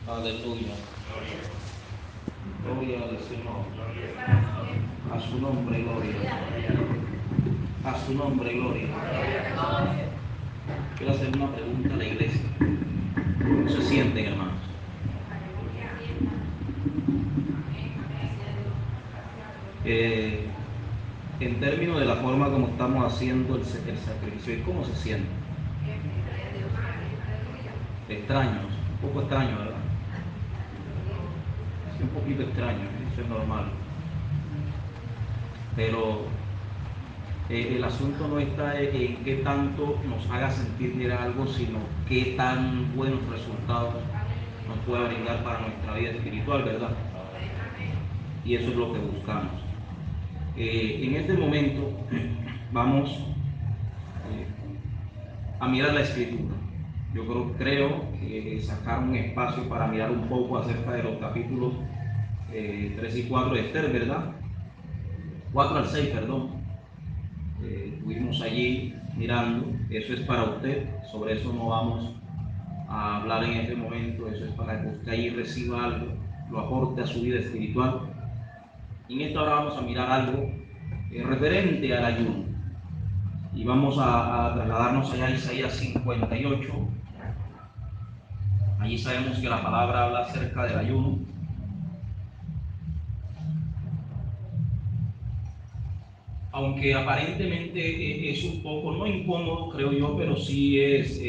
Aleluya. Gloria al Señor. A su nombre, gloria. A su nombre, gloria. Quiero hacer una pregunta a la iglesia. ¿Cómo se sienten, hermanos? En términos de la forma como estamos haciendo el sacrificio, ¿cómo se sienten? Extraños, un poco extraño, ¿verdad? Sí, un poquito extraño, eso es normal. Pero el asunto no está en qué tanto nos haga sentir algo, sino qué tan buenos resultados nos puede brindar para nuestra vida espiritual, ¿verdad? Y eso es lo que buscamos. En este momento vamos a mirar la Escritura. Yo creo que sacar un espacio para mirar un poco acerca de los capítulos 3 y 4 de Esther, ¿verdad? 4 al 6, perdón. Estuvimos allí mirando. Eso es para usted, sobre eso no vamos a hablar en este momento. Eso es para que usted allí reciba algo, lo aporte a su vida espiritual. Y en esta hora vamos a mirar algo referente al ayuno. Y vamos a trasladarnos allá a Isaías 58. Allí sabemos que la palabra habla acerca del ayuno. Aunque aparentemente es un poco, no incómodo, creo yo, pero sí es,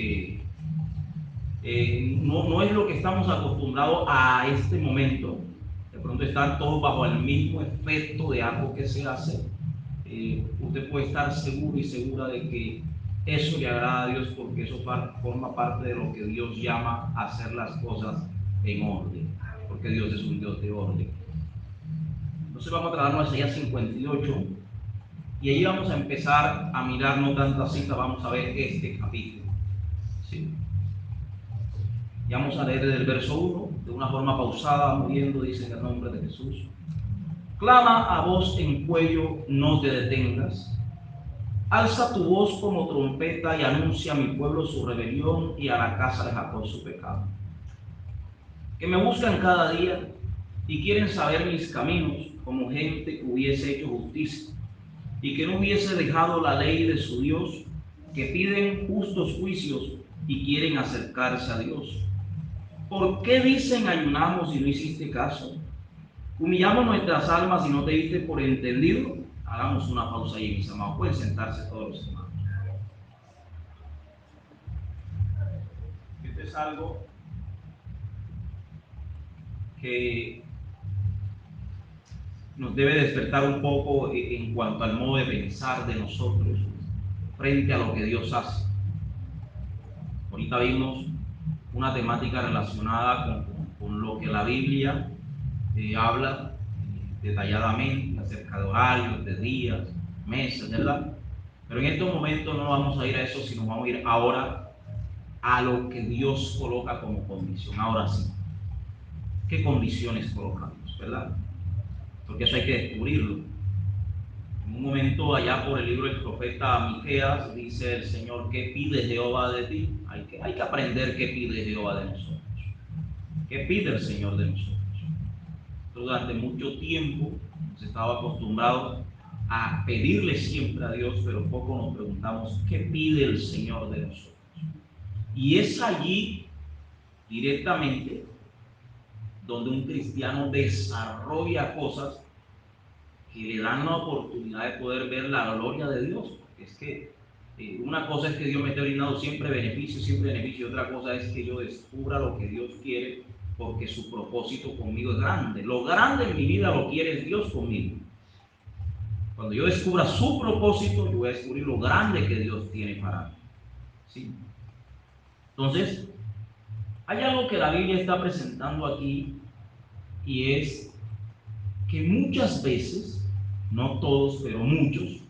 no es lo que estamos acostumbrados a este momento. De pronto están todos bajo el mismo efecto de algo que se hace. Usted puede estar seguro y segura de que eso le agrada a Dios, porque eso forma parte de lo que Dios llama a hacer las cosas en orden, porque Dios es un Dios de orden. Entonces vamos a trasladarnos a Isaías 58 y ahí vamos a empezar a mirar, no tanta cita, vamos a ver este capítulo. ¿Sí? Y vamos a leer desde el verso 1, de una forma pausada, muriendo, dice en el nombre de Jesús. Clama a voz en cuello, no te detengas. Alza tu voz como trompeta y anuncia a mi pueblo su rebelión y a la casa de Jacob su pecado. Que me buscan cada día y quieren saber mis caminos, como gente que hubiese hecho justicia y que no hubiese dejado la ley de su Dios, que piden justos juicios y quieren acercarse a Dios. ¿Por qué dicen ayunamos y no hiciste caso? Humillamos nuestras almas y no te diste por entendido. Hagamos una pausa ahí, mis amados. Pueden sentarse todos los hermanos. Esto es algo que nos debe despertar un poco en cuanto al modo de pensar de nosotros frente a lo que Dios hace. Ahorita vimos una temática relacionada con lo que la Biblia habla detalladamente acerca de horarios, de días, meses, ¿verdad? Pero en estos momentos no vamos a ir a eso, sino vamos a ir ahora a lo que Dios coloca como condición. Ahora sí, ¿qué condiciones colocamos, verdad? Porque eso hay que descubrirlo. En un momento allá por el libro del profeta Miqueas dice el Señor: ¿qué pide Jehová de ti? Hay que aprender qué pide Jehová de nosotros. ¿Qué pide el Señor de nosotros? Durante mucho tiempo hemos estado acostumbrados a pedirle siempre a Dios, pero poco nos preguntamos qué pide el Señor de nosotros. Y es allí directamente donde un cristiano desarrolla cosas que le dan la oportunidad de poder ver la gloria de Dios. Es que una cosa es que Dios me esté brindando siempre beneficio, y otra cosa es que yo descubra lo que Dios quiere, porque su propósito conmigo es grande. Lo grande en mi vida lo quiere Dios conmigo. Cuando yo descubra su propósito, yo voy a descubrir lo grande que Dios tiene para mí. ¿Sí? Entonces, hay algo que la Biblia está presentando aquí, y es que muchas veces, no todos, pero muchos,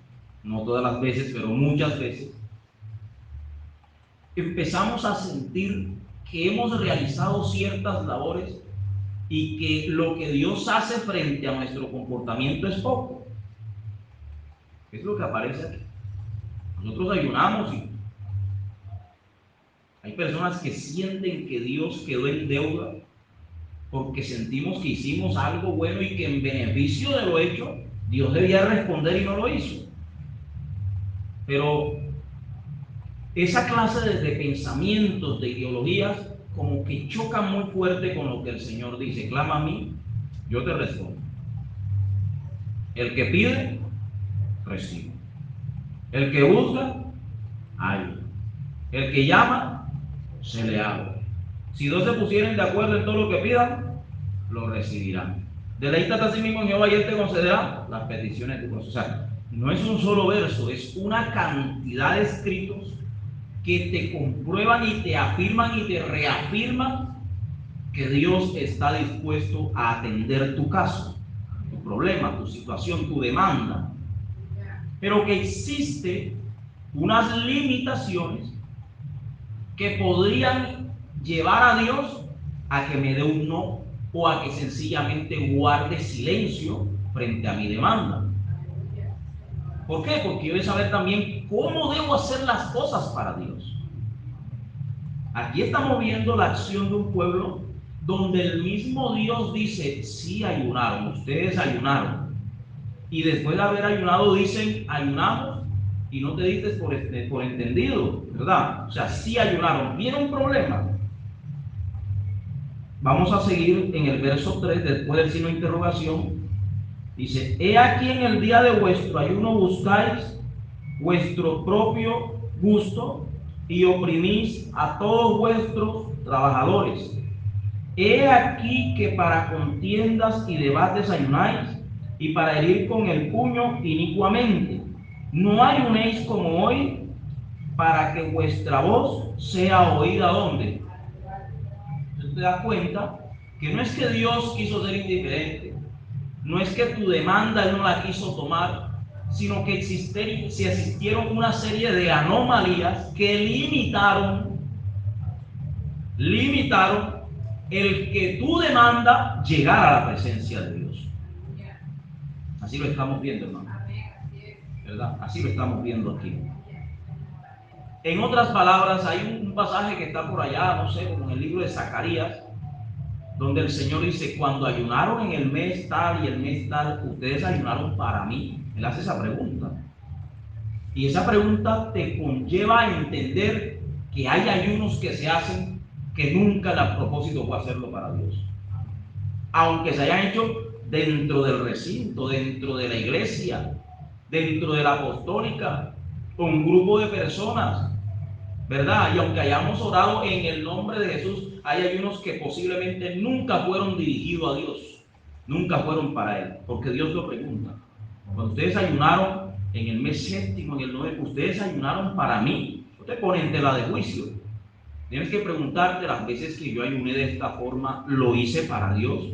no todas las veces, pero muchas veces, empezamos a sentir que hemos realizado ciertas labores y que lo que Dios hace frente a nuestro comportamiento es poco. Es lo que aparece aquí. Nosotros ayunamos y hay personas que sienten que Dios quedó en deuda porque sentimos que hicimos algo bueno y que en beneficio de lo hecho, Dios debía responder y no lo hizo. Pero esa clase de pensamientos, de ideologías, como que chocan muy fuerte con lo que el Señor dice: clama a mí, yo te respondo. El que pide, recibe. El que busca, halla. El que llama, se le abre. Si dos se pusieren de acuerdo en todo lo que pidan, lo recibirán. Deleítate a sí mismo en Jehová y Él te concederá las peticiones de tu corazón. O sea, no es un solo verso, es una cantidad de escritos que te comprueban y te afirman y te reafirman que Dios está dispuesto a atender tu caso, tu problema, tu situación, tu demanda, pero que existe unas limitaciones que podrían llevar a Dios a que me dé un no, o a que sencillamente guarde silencio frente a mi demanda. ¿Por qué? Porque yo voy a saber también cómo debo hacer las cosas para Dios. Aquí estamos viendo la acción de un pueblo donde el mismo Dios dice: sí ayunaron, ustedes ayunaron. Y después de haber ayunado dicen: ayunamos, y no te diste por entendido, ¿verdad? O sea, sí ayunaron. ¿Viene un problema? Vamos a seguir en el verso 3, después del signo de interrogación. Dice: he aquí en el día de vuestro ayuno buscáis vuestro propio gusto y oprimís a todos vuestros trabajadores. He aquí que para contiendas y debates ayunáis, y para herir con el puño inicuamente. No ayunéis como hoy, para que vuestra voz sea oída. ¿Dónde? Entonces te das cuenta que no es que Dios quiso ser indiferente, no es que tu demanda Él no la quiso tomar, sino que existieron una serie de anomalías que limitaron el que tu demanda llegara a la presencia de Dios. Así lo estamos viendo, hermano, ¿verdad? Así lo estamos viendo aquí. En otras palabras, hay un pasaje que está por allá, no sé, como en el libro de Zacarías, donde el Señor dice: cuando ayunaron en el mes tal y el mes tal, ustedes ayunaron para mí. Él hace esa pregunta. Y esa pregunta te conlleva a entender que hay ayunos que se hacen que nunca el propósito fue hacerlo para Dios. Aunque se hayan hecho dentro del recinto, dentro de la iglesia, dentro de la apostólica, con un grupo de personas, ¿verdad? Y aunque hayamos orado en el nombre de Jesús, hay ayunos que posiblemente nunca fueron dirigidos a Dios, nunca fueron para Él, porque Dios lo pregunta: cuando ustedes ayunaron en el mes séptimo, en el noveno, ustedes ayunaron para mí. No te ponen tela de juicio. Tienes que preguntarte: las veces que yo ayuné de esta forma, ¿lo hice para Dios?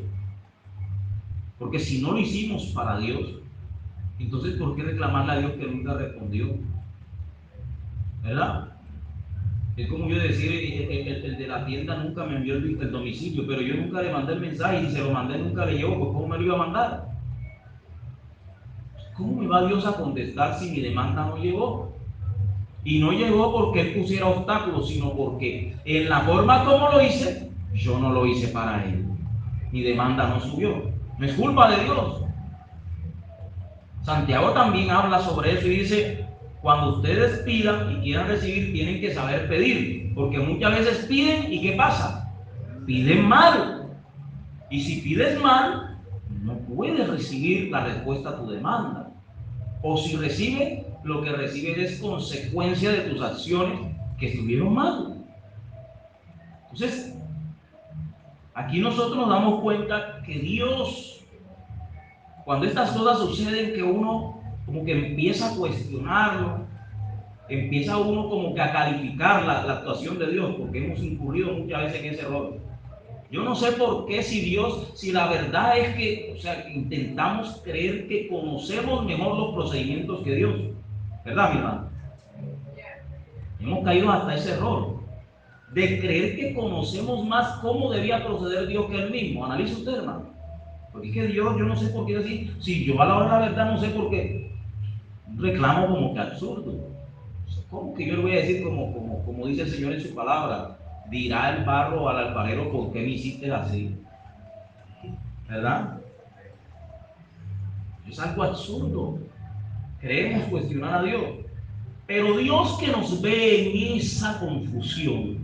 Porque si no lo hicimos para Dios, entonces ¿por qué reclamarle a Dios que nunca respondió? ¿Verdad? Es como yo decir: el de la tienda nunca me envió el domicilio, pero yo nunca le mandé el mensaje, y si se lo mandé nunca le llegó, pues ¿cómo me lo iba a mandar? ¿Cómo me va Dios a contestar si mi demanda no llegó? Y no llegó porque Él pusiera obstáculos, sino porque en la forma como lo hice, yo no lo hice para Él. Mi demanda no subió. No es culpa de Dios. Santiago también habla sobre eso y dice: cuando ustedes pidan y quieran recibir, tienen que saber pedir, porque muchas veces piden y ¿qué pasa? Piden mal. Y si pides mal, no puedes recibir la respuesta a tu demanda. O si recibes, lo que recibes es consecuencia de tus acciones que estuvieron mal. Entonces, aquí nosotros nos damos cuenta que Dios, cuando estas cosas suceden, que uno como que empieza a cuestionarlo, empieza uno como que a calificar la actuación de Dios, porque hemos incurrido muchas veces en ese error. Yo no sé por qué, si la verdad es que, o sea, intentamos creer que conocemos mejor los procedimientos que Dios, ¿verdad, mi hermano? Hemos caído hasta ese error de creer que conocemos más cómo debía proceder Dios que Él mismo. Analice usted, hermano. Porque es que Dios, yo no sé por qué decir, si yo a la hora de la verdad no sé por qué, reclamo como que absurdo. ¿Cómo que yo le voy a decir como dice el Señor en su palabra? Dirá el barro al alfarero: ¿por qué me hiciste así? ¿verdad? Es algo absurdo. Queremos cuestionar a Dios. Pero Dios, que nos ve en esa confusión,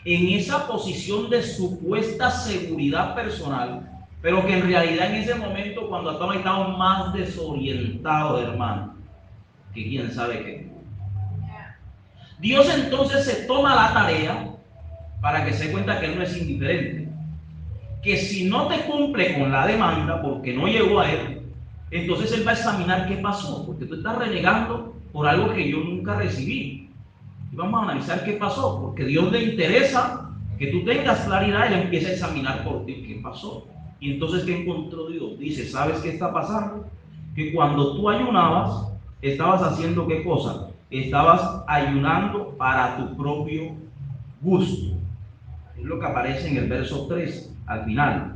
en esa posición de supuesta seguridad personal, pero que en realidad en ese momento, cuando estamos más desorientados, hermano, que quién sabe qué. Dios entonces se toma la tarea para que se dé cuenta que Él no es indiferente, que si no te cumple con la demanda porque no llegó a Él, entonces Él va a examinar qué pasó, porque tú estás renegando por algo que yo nunca recibí. Y vamos a analizar qué pasó, porque Dios le interesa que tú tengas claridad. Él empieza a examinar por ti qué pasó. Y entonces, ¿qué encontró Dios? Dice, ¿sabes qué está pasando? Que cuando tú ayunabas, estabas haciendo ¿qué cosa? Estabas ayunando para tu propio gusto. Es lo que aparece en el verso 3, al final.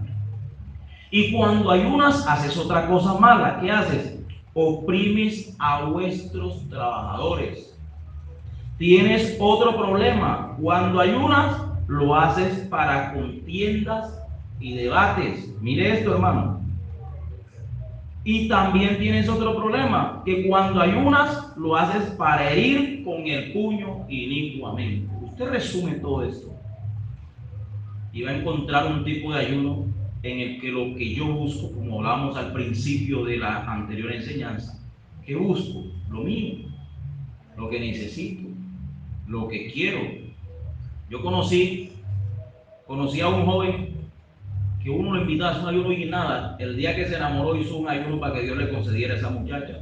Y cuando ayunas, haces otra cosa mala. ¿Qué haces? Oprimes a vuestros trabajadores. Tienes otro problema. Cuando ayunas, lo haces para contiendas y debates. Mire esto, hermano. Y también tienes otro problema, que cuando ayunas, lo haces para herir con el puño inicuamente. Usted resume todo esto y va a encontrar un tipo de ayuno en el que lo que yo busco, como hablamos al principio de la anterior enseñanza, ¿qué busco? Lo mío, lo que necesito, lo que quiero. Yo conocí a un joven que uno lo invitaba a hacer un ayuno y nada. El día que se enamoró hizo un ayuno para que Dios le concediera a esa muchacha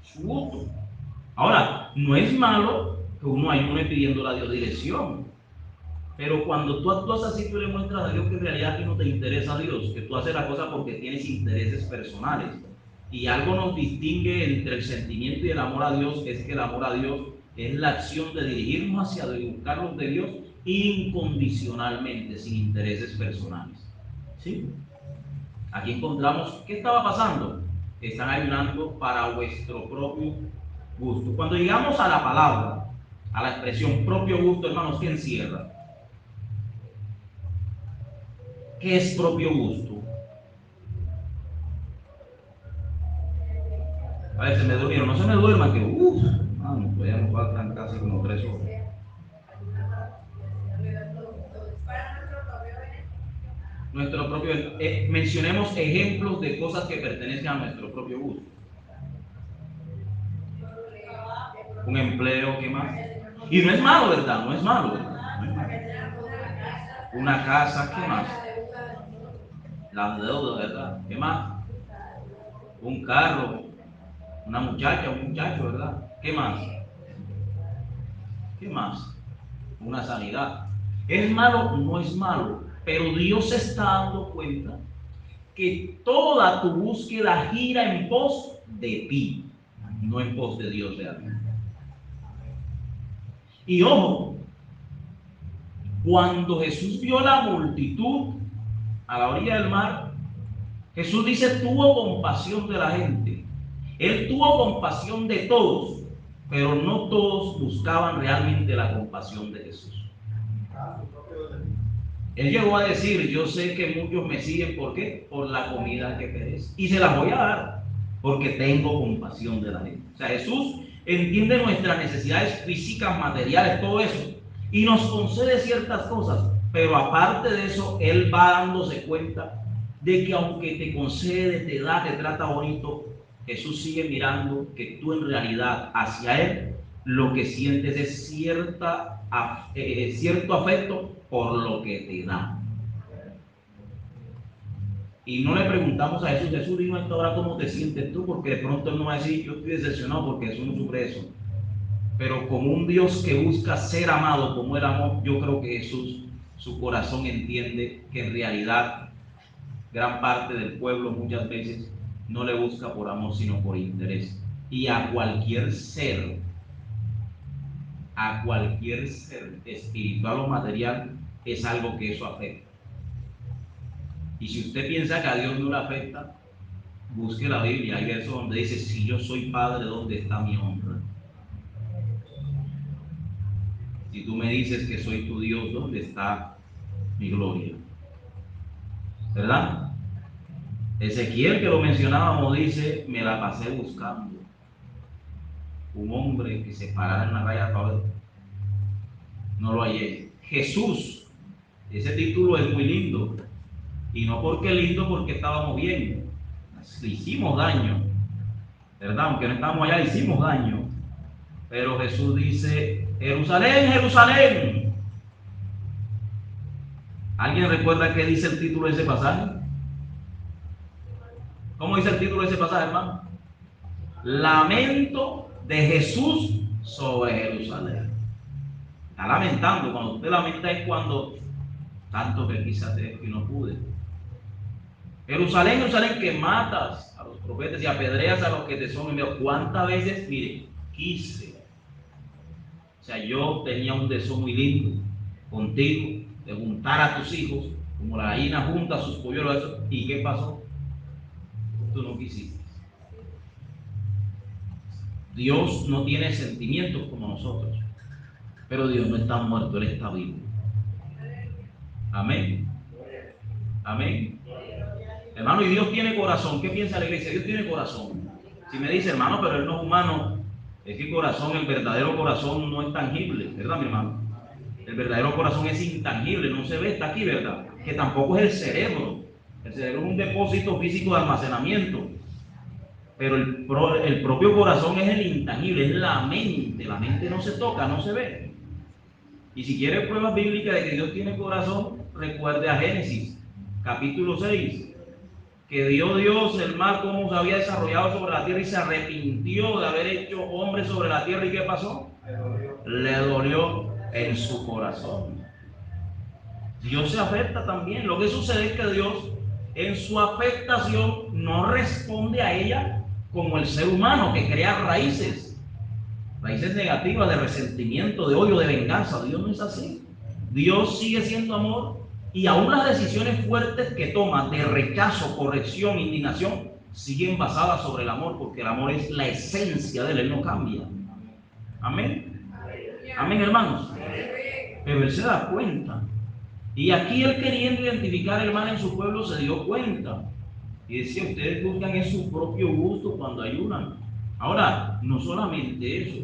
su gusto. Ahora, no es malo que uno ayune pidiendo a Dios dirección, pero cuando tú actúas así, tú le muestras a Dios que en realidad a ti no te interesa a Dios, que tú haces la cosa porque tienes intereses personales. Y algo nos distingue entre el sentimiento y el amor a Dios, es que el amor a Dios es la acción de dirigirnos hacia Dios, buscarlos de Dios incondicionalmente, sin intereses personales. ¿Sí? Aquí encontramos, ¿qué estaba pasando? Están ayunando para vuestro propio gusto. Cuando llegamos a la palabra, a la expresión propio gusto, hermanos, ¿qué encierra? ¿Qué es propio gusto? A ver, se me durmieron, no se me duerman, que pues ya nos faltan casi como 3 horas. Nuestro propio, mencionemos ejemplos de cosas que pertenecen a nuestro propio gusto. Un empleo, ¿qué más? Y no es malo, ¿verdad? No es malo, ¿verdad? No es malo. Una casa, ¿qué más? Las deudas, ¿verdad? ¿Qué más? Un carro, una muchacha, un muchacho, ¿verdad? ¿Qué más? ¿Qué más? Una sanidad. ¿Es malo? No es malo, pero Dios se está dando cuenta que toda tu búsqueda gira en pos de ti, no en pos de Dios realmente. Y ojo, cuando Jesús vio la multitud a la orilla del mar, Jesús dice, tuvo compasión de la gente. Él tuvo compasión de todos, pero no todos buscaban realmente la compasión de Jesús. Él llegó a decir, yo sé que muchos me siguen, ¿por qué? Por la comida que perece. Y se las voy a dar, porque tengo compasión de la gente. O sea, Jesús entiende nuestras necesidades físicas, materiales, todo eso, y nos concede ciertas cosas, pero aparte de eso, Él va dándose cuenta de que aunque te concede, te da, te trata bonito, Jesús sigue mirando que tú en realidad hacia Él lo que sientes es cierto afecto por lo que te da. Y no le preguntamos a Jesús, Jesús, dime a esta hora cómo te sientes tú, porque de pronto Él no va a decir, yo estoy decepcionado porque Jesús no sufre eso. Pero como un Dios que busca ser amado como Él amó, yo creo que Jesús, su corazón entiende que en realidad gran parte del pueblo muchas veces no le busca por amor, sino por interés. Y a cualquier ser espiritual o material, es algo que eso afecta. Y si usted piensa que a Dios no le afecta, busque la Biblia. Hay versos donde dice, si yo soy padre, ¿dónde está mi honra? Si tú me dices que soy tu Dios, ¿dónde está mi gloria? ¿Verdad? Ezequiel, que lo mencionábamos, dice: me la pasé buscando un hombre que se parara en la raya para... No lo hallé. Jesús, ese título es muy lindo, y no porque lindo, porque estábamos bien, le hicimos daño, ¿verdad? Aunque no estábamos allá, le hicimos daño. Pero Jesús dice: Jerusalén, Jerusalén. ¿Alguien recuerda qué dice el título de ese pasaje? ¿Cómo dice el título de ese pasaje, hermano? Lamento de Jesús sobre Jerusalén. Está lamentando. Cuando usted lamenta es cuando tanto que quise hacer y no pude. Jerusalén, Jerusalén, que matas a los profetas y apedreas a los que te son enviados. ¿Cuántas veces, mire, quise? O sea, yo tenía un deseo muy lindo contigo, de juntar a tus hijos, como la gallina junta a sus polluelos. ¿Y qué pasó? Tú no quisiste. Dios no tiene sentimientos como nosotros, pero Dios no está muerto, Él está vivo. Amén. Amén. Hermano, y Dios tiene corazón. ¿Qué piensa la iglesia? Dios tiene corazón. Si me dice: hermano, pero Él no es humano, es que el corazón, el verdadero corazón no es tangible, ¿verdad, mi hermano? El verdadero corazón es intangible, no se ve, está aquí, ¿verdad? Que tampoco es el cerebro. El cerebro es un depósito físico de almacenamiento. Pero el propio corazón es el intangible, es la mente. La mente no se toca, no se ve. Y si quiere pruebas bíblicas de que Dios tiene corazón, recuerde a Génesis, capítulo 6, que Dios el mar, cómo se había desarrollado sobre la tierra, y se arrepintió de haber hecho hombre sobre la tierra. ¿Y qué pasó? Le dolió en su corazón. Dios se afecta también. Lo que sucede es que Dios, en su afectación, no responde a ella como el ser humano, que crea raíces negativas de resentimiento, de odio, de venganza. Dios no es así. Dios sigue siendo amor, y aún las decisiones fuertes que toma de rechazo, corrección, indignación, siguen basadas sobre el amor, porque el amor es la esencia de Él no cambia. Amén. Amén, hermanos. Pero Él se da cuenta. Y aquí Él, queriendo identificar el mal en su pueblo, se dio cuenta. Y decía: ustedes buscan en su propio gusto cuando ayunan. Ahora, no solamente eso,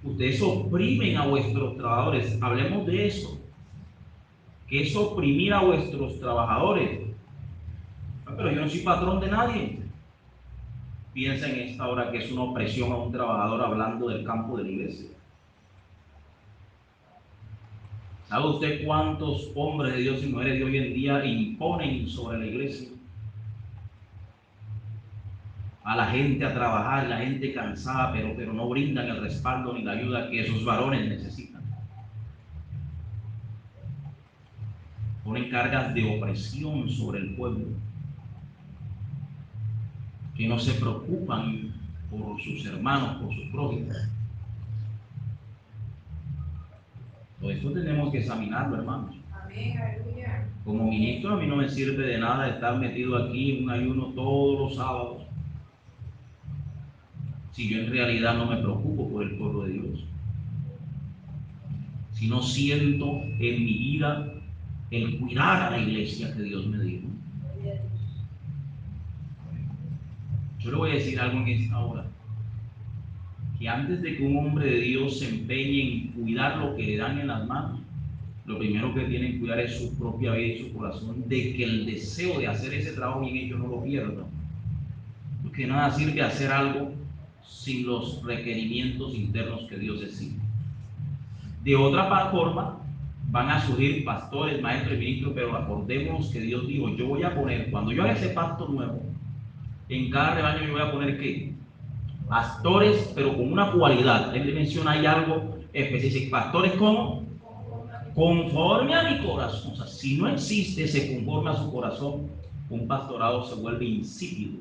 ustedes oprimen a vuestros trabajadores. Hablemos de eso. ¿Qué es oprimir a vuestros trabajadores? Pero yo no soy patrón de nadie. Piensa en esta hora que es una opresión a un trabajador, hablando del campo de la iglesia. ¿Sabe usted cuántos hombres de Dios y mujeres de hoy en día imponen sobre la iglesia? A la gente a trabajar, la gente cansada, pero no brindan el respaldo ni la ayuda que esos varones necesitan. Ponen cargas de opresión sobre el pueblo, que no se preocupan por sus hermanos, por sus prójimos. Todo esto tenemos que examinarlo, hermanos. Amén, aleluya. Como ministro, a mí no me sirve de nada estar metido aquí en un ayuno todos los sábados, si yo en realidad no me preocupo por el pueblo de Dios, si no siento en mi vida el cuidar a la iglesia que Dios me dio. Yo le voy a decir algo en esta hora, que antes de que un hombre de Dios se empeñe en cuidar lo que le dan en las manos, lo primero que tiene que cuidar es su propia vida y su corazón, de que el deseo de hacer ese trabajo bien hecho no lo pierda. Porque nada sirve hacer algo sin los requerimientos internos que Dios exige. De otra forma, van a surgir pastores, maestros y ministros, pero acordémonos que Dios dijo: yo voy a poner, cuando yo haga ese pacto nuevo, en cada rebaño yo voy a poner ¿qué? Pastores, pero con una cualidad. Él le menciona ahí algo específico. Pastores como conforme a mi corazón. O sea, si no existe ese conforme a su corazón, un pastorado se vuelve insípido.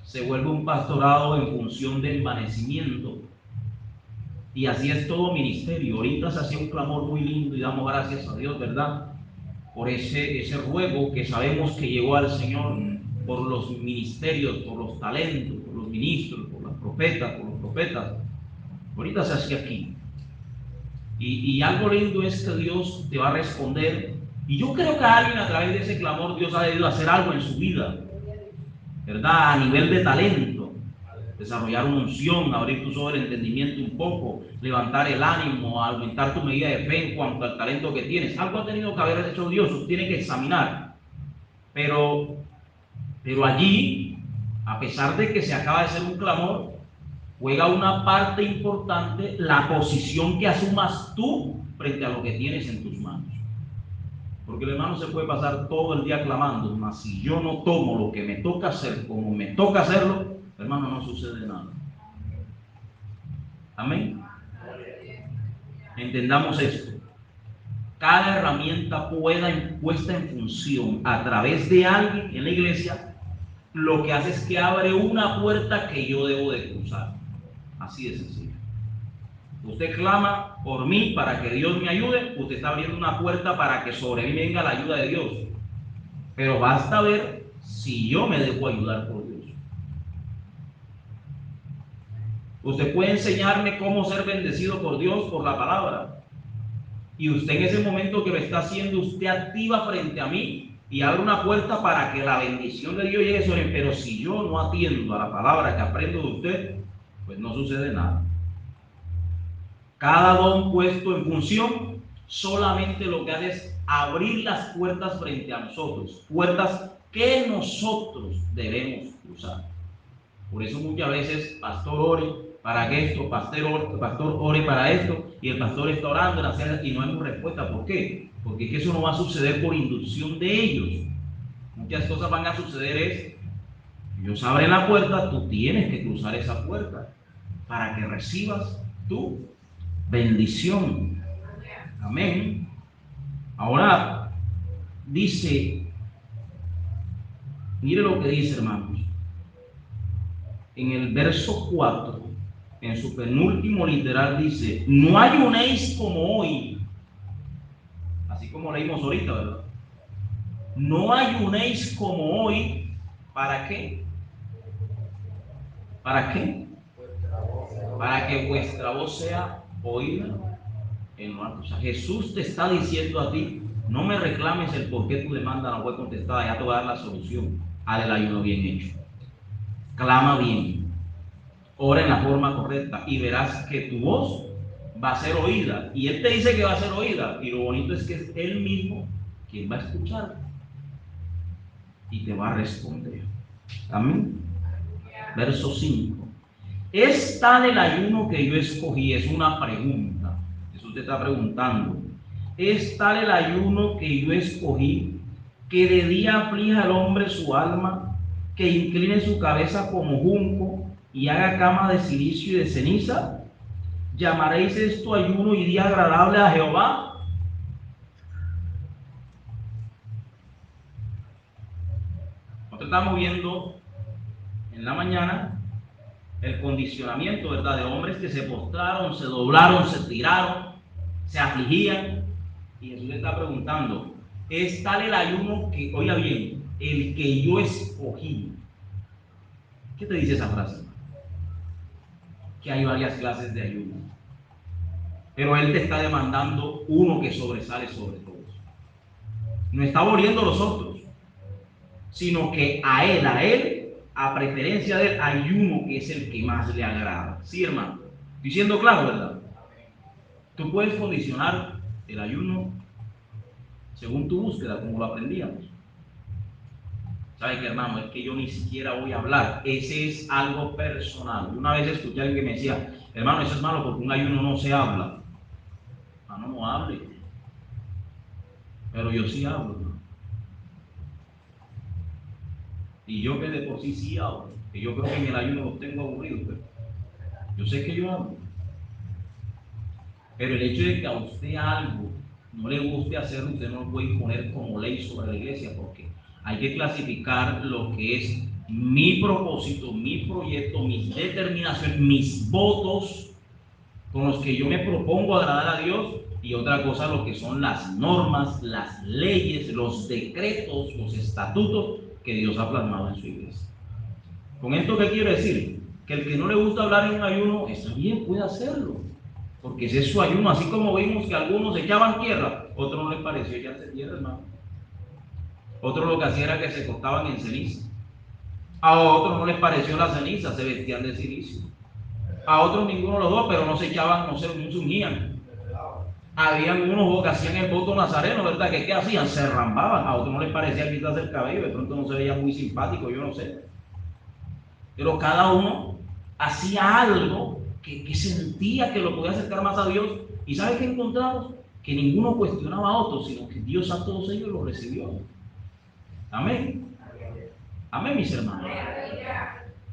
Se vuelve un pastorado en función del envanecimiento. Y así es todo ministerio. Ahorita se hacía un clamor muy lindo y damos gracias a Dios, ¿verdad? Por ese ruego que sabemos que llegó al Señor, por los ministerios, por los talentos, por los ministros, por las profetas, por los profetas. Ahorita se hace aquí. Y algo lindo es que Dios te va a responder Y yo creo que alguien a través de ese clamor Dios ha debido hacer algo en su vida, ¿verdad? A nivel de talento, desarrollar una unción, abrir tus ojos del entendimiento un poco, levantar el ánimo, aumentar tu medida de fe en cuanto al talento que tienes. Algo ha tenido que haber hecho Dios, usted tiene que examinar. Pero allí, a pesar de que se acaba de hacer un clamor, juega una parte importante la posición que asumas tú frente a lo que tienes en tus manos. Porque el hermano se puede pasar todo el día clamando, mas si yo no tomo lo que me toca hacer como me toca hacerlo, hermano, no sucede nada. Amén. Entendamos esto. Cada herramienta puesta en función a través de alguien en la iglesia, lo que hace es que abre una puerta que yo debo de cruzar. Así de sencillo. Usted clama por mí para que Dios me ayude, usted está abriendo una puerta para que sobre mí venga la ayuda de Dios. Pero basta ver si yo me dejo ayudar por Dios. Usted puede enseñarme cómo ser bendecido por Dios por la palabra. Y usted en ese momento que lo está haciendo, usted activa frente a mí y abre una puerta para que la bendición de Dios llegue sobre mí. Pero si yo no atiendo a la palabra que aprendo de usted, pues no sucede nada. Cada don puesto en función solamente lo que hace es abrir las puertas frente a nosotros, puertas que nosotros debemos cruzar. Por eso muchas veces, pastor ore para esto, pastor ore para esto, y el pastor está orando y no hay respuesta. ¿Por qué? Porque es que eso no va a suceder por inducción de ellos. Muchas cosas van a suceder ellos abren la puerta, tú tienes que cruzar esa puerta para que recibas tu bendición. Amén. Ahora dice, mire lo que dice, hermanos, en el verso 4, en su penúltimo literal dice: no ayunéis como hoy, así como leímos ahorita, ¿verdad? No ayunéis como hoy. ¿Para qué? ¿Para qué? Para que vuestra voz sea oída en lo alto. O sea, Jesús te está diciendo a ti: no me reclames el por qué tu demanda no fue contestada, ya te voy a dar la solución. Haz el ayuno bien hecho, clama bien, ora en la forma correcta y verás que tu voz va a ser oída. Y Él te dice que va a ser oída, y lo bonito es que es Él mismo quien va a escuchar y te va a responder. Amén. Verso 5. ¿Es tal el ayuno que yo escogí? Es una pregunta. Jesús te está preguntando. ¿Es tal el ayuno que yo escogí, que de día aflija al hombre su alma, que incline su cabeza como junco y haga cama de cilicio y de ceniza? ¿Llamaréis esto ayuno y día agradable a Jehová? Nosotros estamos viendo en la mañana el condicionamiento, ¿verdad?, de hombres que se postraron, se doblaron, se tiraron, se afligían. Y Jesús le está preguntando: ¿es tal el ayuno que, oiga bien, el que yo escogí? ¿Qué te dice esa frase? Que hay varias clases de ayuno, pero Él te está demandando uno que sobresale sobre todos. No está aboliendo los otros, sino que a Él, a preferencia de Él, hay uno que es el que más le agrada. Sí, hermano, estoy siendo claro, ¿verdad? Tú puedes condicionar el ayuno según tu búsqueda, como lo aprendíamos. ¿Sabe qué, hermano? Es que yo ni siquiera voy a hablar. Ese es algo personal. Una vez escuché a alguien que me decía: hermano, eso es malo porque un ayuno no se habla. Hermano, no hable. Pero yo sí hablo, hermano. Y yo que de por sí hablo, que yo creo que en el ayuno los tengo aburridos, pero yo sé que yo hablo. Pero el hecho de que a usted algo no le guste hacerlo, usted no lo puede imponer como ley sobre la iglesia, porque hay que clasificar lo que es mi propósito, mi proyecto, mis determinaciones, mis votos con los que yo me propongo agradar a Dios, y otra cosa lo que son las normas, las leyes, los decretos, los estatutos que Dios ha plasmado en su iglesia. ¿Con esto qué quiero decir? Que el que no le gusta hablar en un ayuno, está bien, puede hacerlo, porque ese es su ayuno. Así como vimos que algunos echaban tierra, Otros no les pareció echarse tierra, hermano. Otros lo que hacían era que se cortaban en ceniza. A otros no les pareció la ceniza, se vestían de silicio. A otros ninguno de los dos, pero no se echaban, no se unían. Habían unos que hacían el voto nazareno, ¿verdad? ¿Qué hacían? Se rambaban. A otros no les parecía quitarse el cabello, de pronto no se veía muy simpático, yo no sé. Pero cada uno hacía algo que sentía que lo podía acercar más a Dios. ¿Y sabes qué encontramos? Que ninguno cuestionaba a otro, sino que Dios a todos ellos los recibió. Amén. Amén, mis hermanos.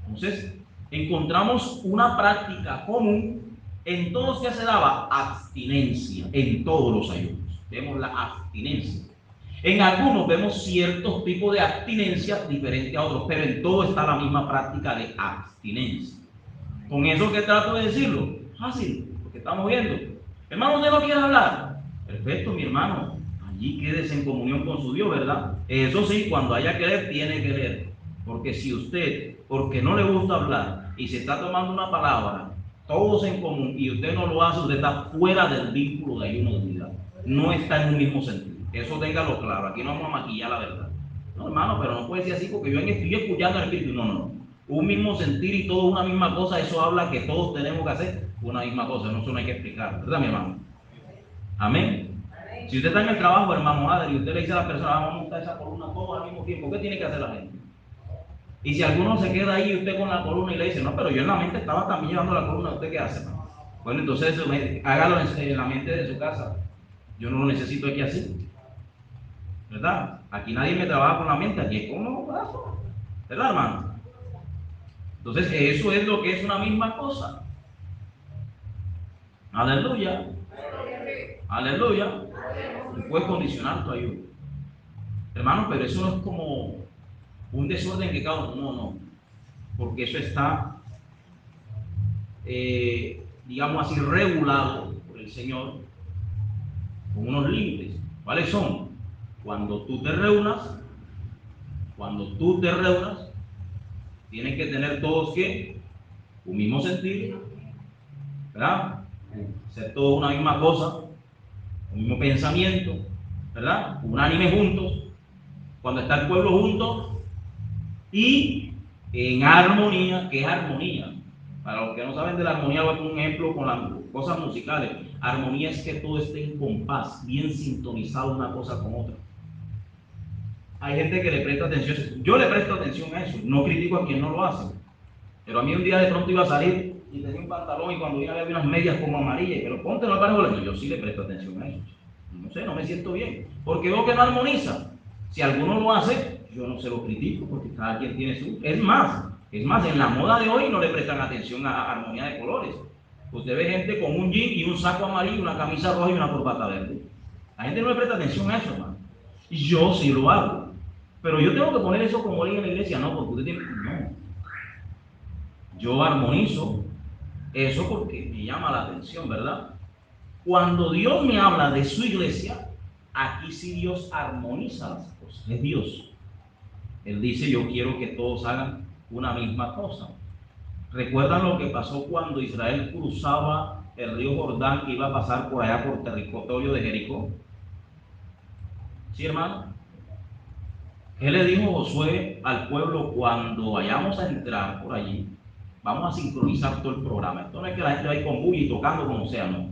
Entonces, encontramos una práctica común en todos que se daba abstinencia, en todos los ayunos. Vemos la abstinencia. En algunos vemos ciertos tipos de abstinencia diferentes a otros, pero en todo está la misma práctica de abstinencia. Con eso que trato de decirlo, fácil, porque estamos viendo. Hermano, ¿usted no quiere hablar? Perfecto, mi hermano. Allí quédese en comunión con su Dios, ¿verdad? Eso sí, cuando haya que leer, tiene que leer. Porque si usted, porque no le gusta hablar y se está tomando una palabra, todos en común, y usted no lo hace, usted está fuera del vínculo de ayuno de unidad. No está en un mismo sentido. Eso téngalo claro. Aquí no vamos a maquillar la verdad. No, hermano, pero no puede ser así porque yo estoy escuchando al Espíritu. No, no, no. Un mismo sentir y todo una misma cosa, eso habla que todos tenemos que hacer una misma cosa. No, eso no hay que explicar, ¿verdad, mi hermano? Amén. Si usted está en el trabajo, hermano madre, y usted le dice a la persona, vamos a montar esa columna todos al mismo tiempo, ¿qué tiene que hacer la gente? Y si alguno se queda ahí usted con la columna y le dice, no, pero yo en la mente estaba también llevando la columna, ¿usted qué hace, hermano? Bueno, entonces hágalo en la mente de su casa. Yo no lo necesito aquí así, ¿verdad? Aquí nadie me trabaja con la mente, aquí es con los brazos, ¿verdad, hermano? Entonces eso es lo que es una misma cosa. Aleluya. Aleluya. Tú puedes condicionar tu ayuda. Hermano, pero eso no es como un desorden que cada uno, no. Porque eso está, digamos así, regulado por el Señor con unos límites. ¿Cuáles son? Cuando tú te reúnas, tienen que tener todos ¿qué? Un mismo sentir, ¿verdad? Ser todos una misma cosa, un mismo pensamiento, ¿verdad? Unánime juntos, cuando está el pueblo junto y en armonía. ¿Qué es armonía? Para los que no saben de la armonía, voy a poner un ejemplo con las cosas musicales. Armonía es que todo esté en compás, bien sintonizado una cosa con otra. Hay gente que le presta atención, yo le presto atención a eso, no critico a quien no lo hace. Pero a mí un día de pronto iba a salir y tenía un pantalón y cuando vine había unas medias como amarillas, pero ponte no para yo sí le presto atención a eso. No sé, no me siento bien, porque veo que no armoniza. Si alguno lo hace, yo no se lo critico, porque cada quien tiene su... Es más, en la moda de hoy no le prestan atención a armonía de colores. Usted ve gente con un jean y un saco amarillo, una camisa roja y una corbata verde. La gente no le presta atención a eso, hermano. Y yo sí lo hago. Pero yo tengo que poner eso como ley en la iglesia, no, porque usted tiene... No. Yo armonizo eso porque me llama la atención, ¿verdad? Cuando Dios me habla de su iglesia, aquí sí Dios armoniza las cosas, es Dios. Él dice, yo quiero que todos hagan una misma cosa. ¿Recuerdan lo que pasó cuando Israel cruzaba el río Jordán que iba a pasar por allá por territorio de Jericó? ¿Sí, hermano? ¿Qué le dijo Josué al pueblo cuando vayamos a entrar por allí? Vamos a sincronizar todo el programa. Esto no es que la gente vaya con bulla y tocando como sea, no.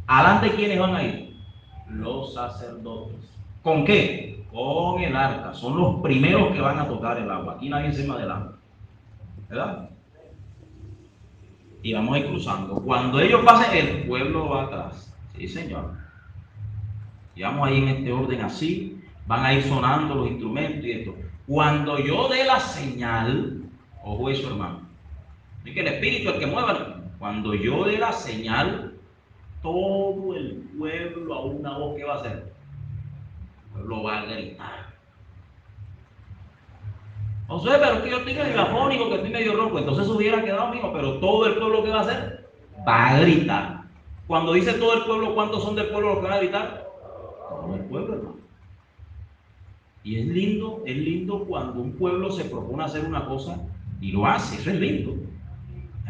¿Adelante quiénes van a ir? Los sacerdotes. ¿Con qué? Con el arca. Son los primeros que van a tocar el agua. Aquí nadie se me adelanta. ¿Verdad? Y vamos a ir cruzando. Cuando ellos pasen, el pueblo va atrás. Sí, señor. Y vamos a ir en este orden así. Van a ir sonando los instrumentos y esto. Cuando yo dé la señal, ojo eso, hermano. Es que el espíritu es el que mueva. Cuando yo dé la señal, todo el pueblo a una voz, ¿qué va a hacer? El pueblo va a gritar. O sea, pero es que yo estoy medio afónico, que estoy medio ronco, entonces eso hubiera quedado mío, pero todo el pueblo, ¿qué va a hacer? Va a gritar. Cuando dice todo el pueblo, ¿cuántos son del pueblo los que van a gritar? Todo el pueblo, hermano. Y es lindo cuando un pueblo se propone hacer una cosa y lo hace, eso es lindo.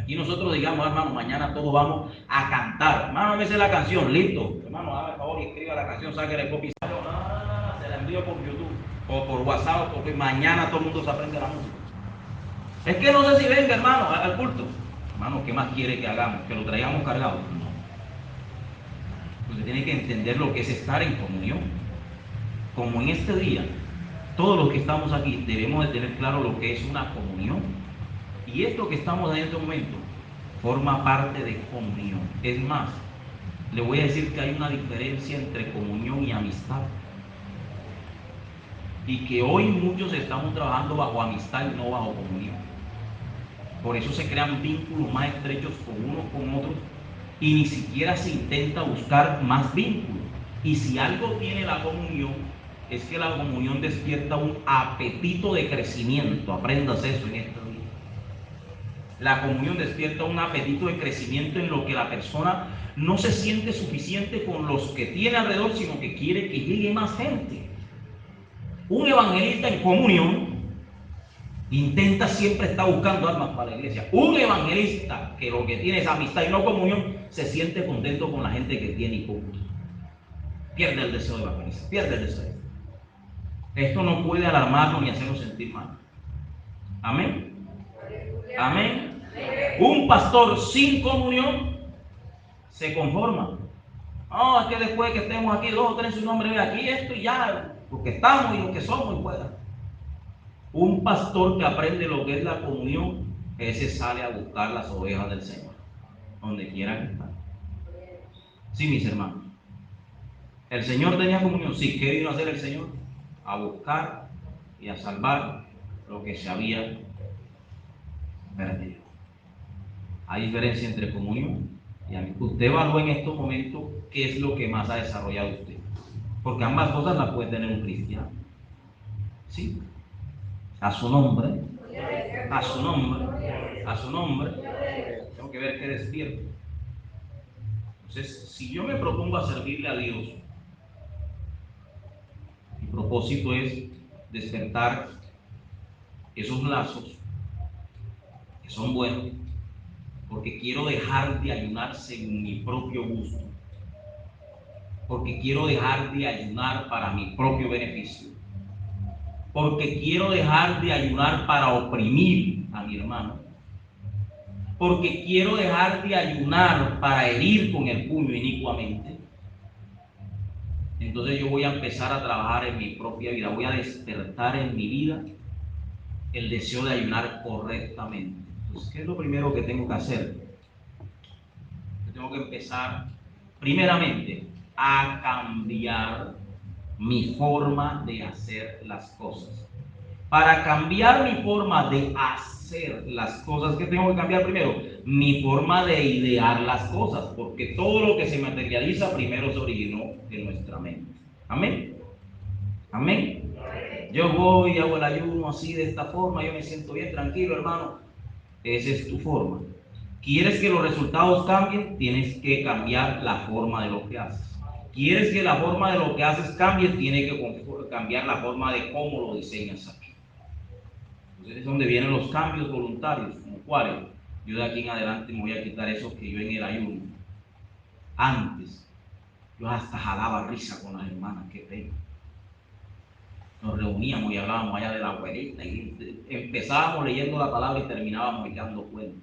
Aquí nosotros digamos, hermano, mañana todos vamos a cantar. Hermano, me sé la canción, listo. Hermano, haga el favor y escriba la canción, saque el copy. No, se la envío por YouTube o por WhatsApp, porque mañana todo el mundo se aprende la música. Es que no sé si venga, hermano, al culto. Hermano, ¿qué más quiere que hagamos? ¿Que lo traigamos cargado? No. Usted tiene que entender lo que es estar en comunión. Como en este día, todos los que estamos aquí debemos de tener claro lo que es una comunión. Y esto que estamos en este momento forma parte de comunión. Es más, le voy a decir que hay una diferencia entre comunión y amistad. Y que hoy muchos estamos trabajando bajo amistad y no bajo comunión. Por eso se crean vínculos más estrechos con unos con otros y ni siquiera se intenta buscar más vínculos. Y si algo tiene la comunión, es que la comunión despierta un apetito de crecimiento. Aprendas eso en este día. La comunión despierta un apetito de crecimiento en lo que la persona no se siente suficiente con los que tiene alrededor, sino que quiere que llegue más gente. Un evangelista en comunión intenta siempre estar buscando almas para la iglesia. Un evangelista que lo que tiene es amistad y no comunión, se siente contento con la gente que tiene y punto. Pierde el deseo de evangelizar, pierde el deseo. Esto no puede alarmarnos ni hacernos sentir mal. Amén. Amén. Un pastor sin comunión se conforma. No, es que después que estemos aquí, 2 o 3 en su nombre, ve aquí esto y ya, porque estamos y lo que somos y fuera. Un pastor que aprende lo que es la comunión, ese sale a buscar las ovejas del Señor, donde quiera que estén. Sí, mis hermanos. ¿El Señor tenía comunión? Sí. ¿Qué vino a hacer el Señor? A buscar y a salvar lo que se había perdido. Hay diferencia entre comunión y amistad. Usted evalúa en estos momentos qué es lo que más ha desarrollado usted. Porque ambas cosas las puede tener un cristiano. ¿Sí? A su nombre, a su nombre, a su nombre, tengo que ver qué despierto. Entonces, si yo me propongo a servirle a Dios, mi propósito es despertar esos lazos que son buenos, porque quiero dejar de ayunar según mi propio gusto, porque quiero dejar de ayunar para mi propio beneficio, porque quiero dejar de ayunar para oprimir a mi hermano, porque quiero dejar de ayunar para herir con el puño inicuamente. Entonces yo voy a empezar a trabajar en mi propia vida, voy a despertar en mi vida el deseo de ayunar correctamente. Entonces, ¿qué es lo primero que tengo que hacer? Yo tengo que empezar primeramente a cambiar mi forma de hacer las cosas. Para cambiar mi forma de hacer las cosas, ¿qué tengo que cambiar primero? Mi forma de idear las cosas, porque todo lo que se materializa primero se originó en nuestra mente. Amén. Amén. Yo voy y hago el ayuno así de esta forma, yo me siento bien tranquilo, hermano. Esa es tu forma. ¿Quieres que los resultados cambien? Tienes que cambiar la forma de lo que haces. ¿Quieres que la forma de lo que haces cambie? Tienes que cambiar la forma de cómo lo diseñas aquí. Entonces es donde vienen los cambios voluntarios, como cuáles. Yo de aquí en adelante me voy a quitar eso que yo en el ayuno. Antes, yo hasta jalaba risa con las hermanas, qué pena. Nos reuníamos y hablábamos allá de la abuelita y empezábamos leyendo la palabra y terminábamos echando cuentos.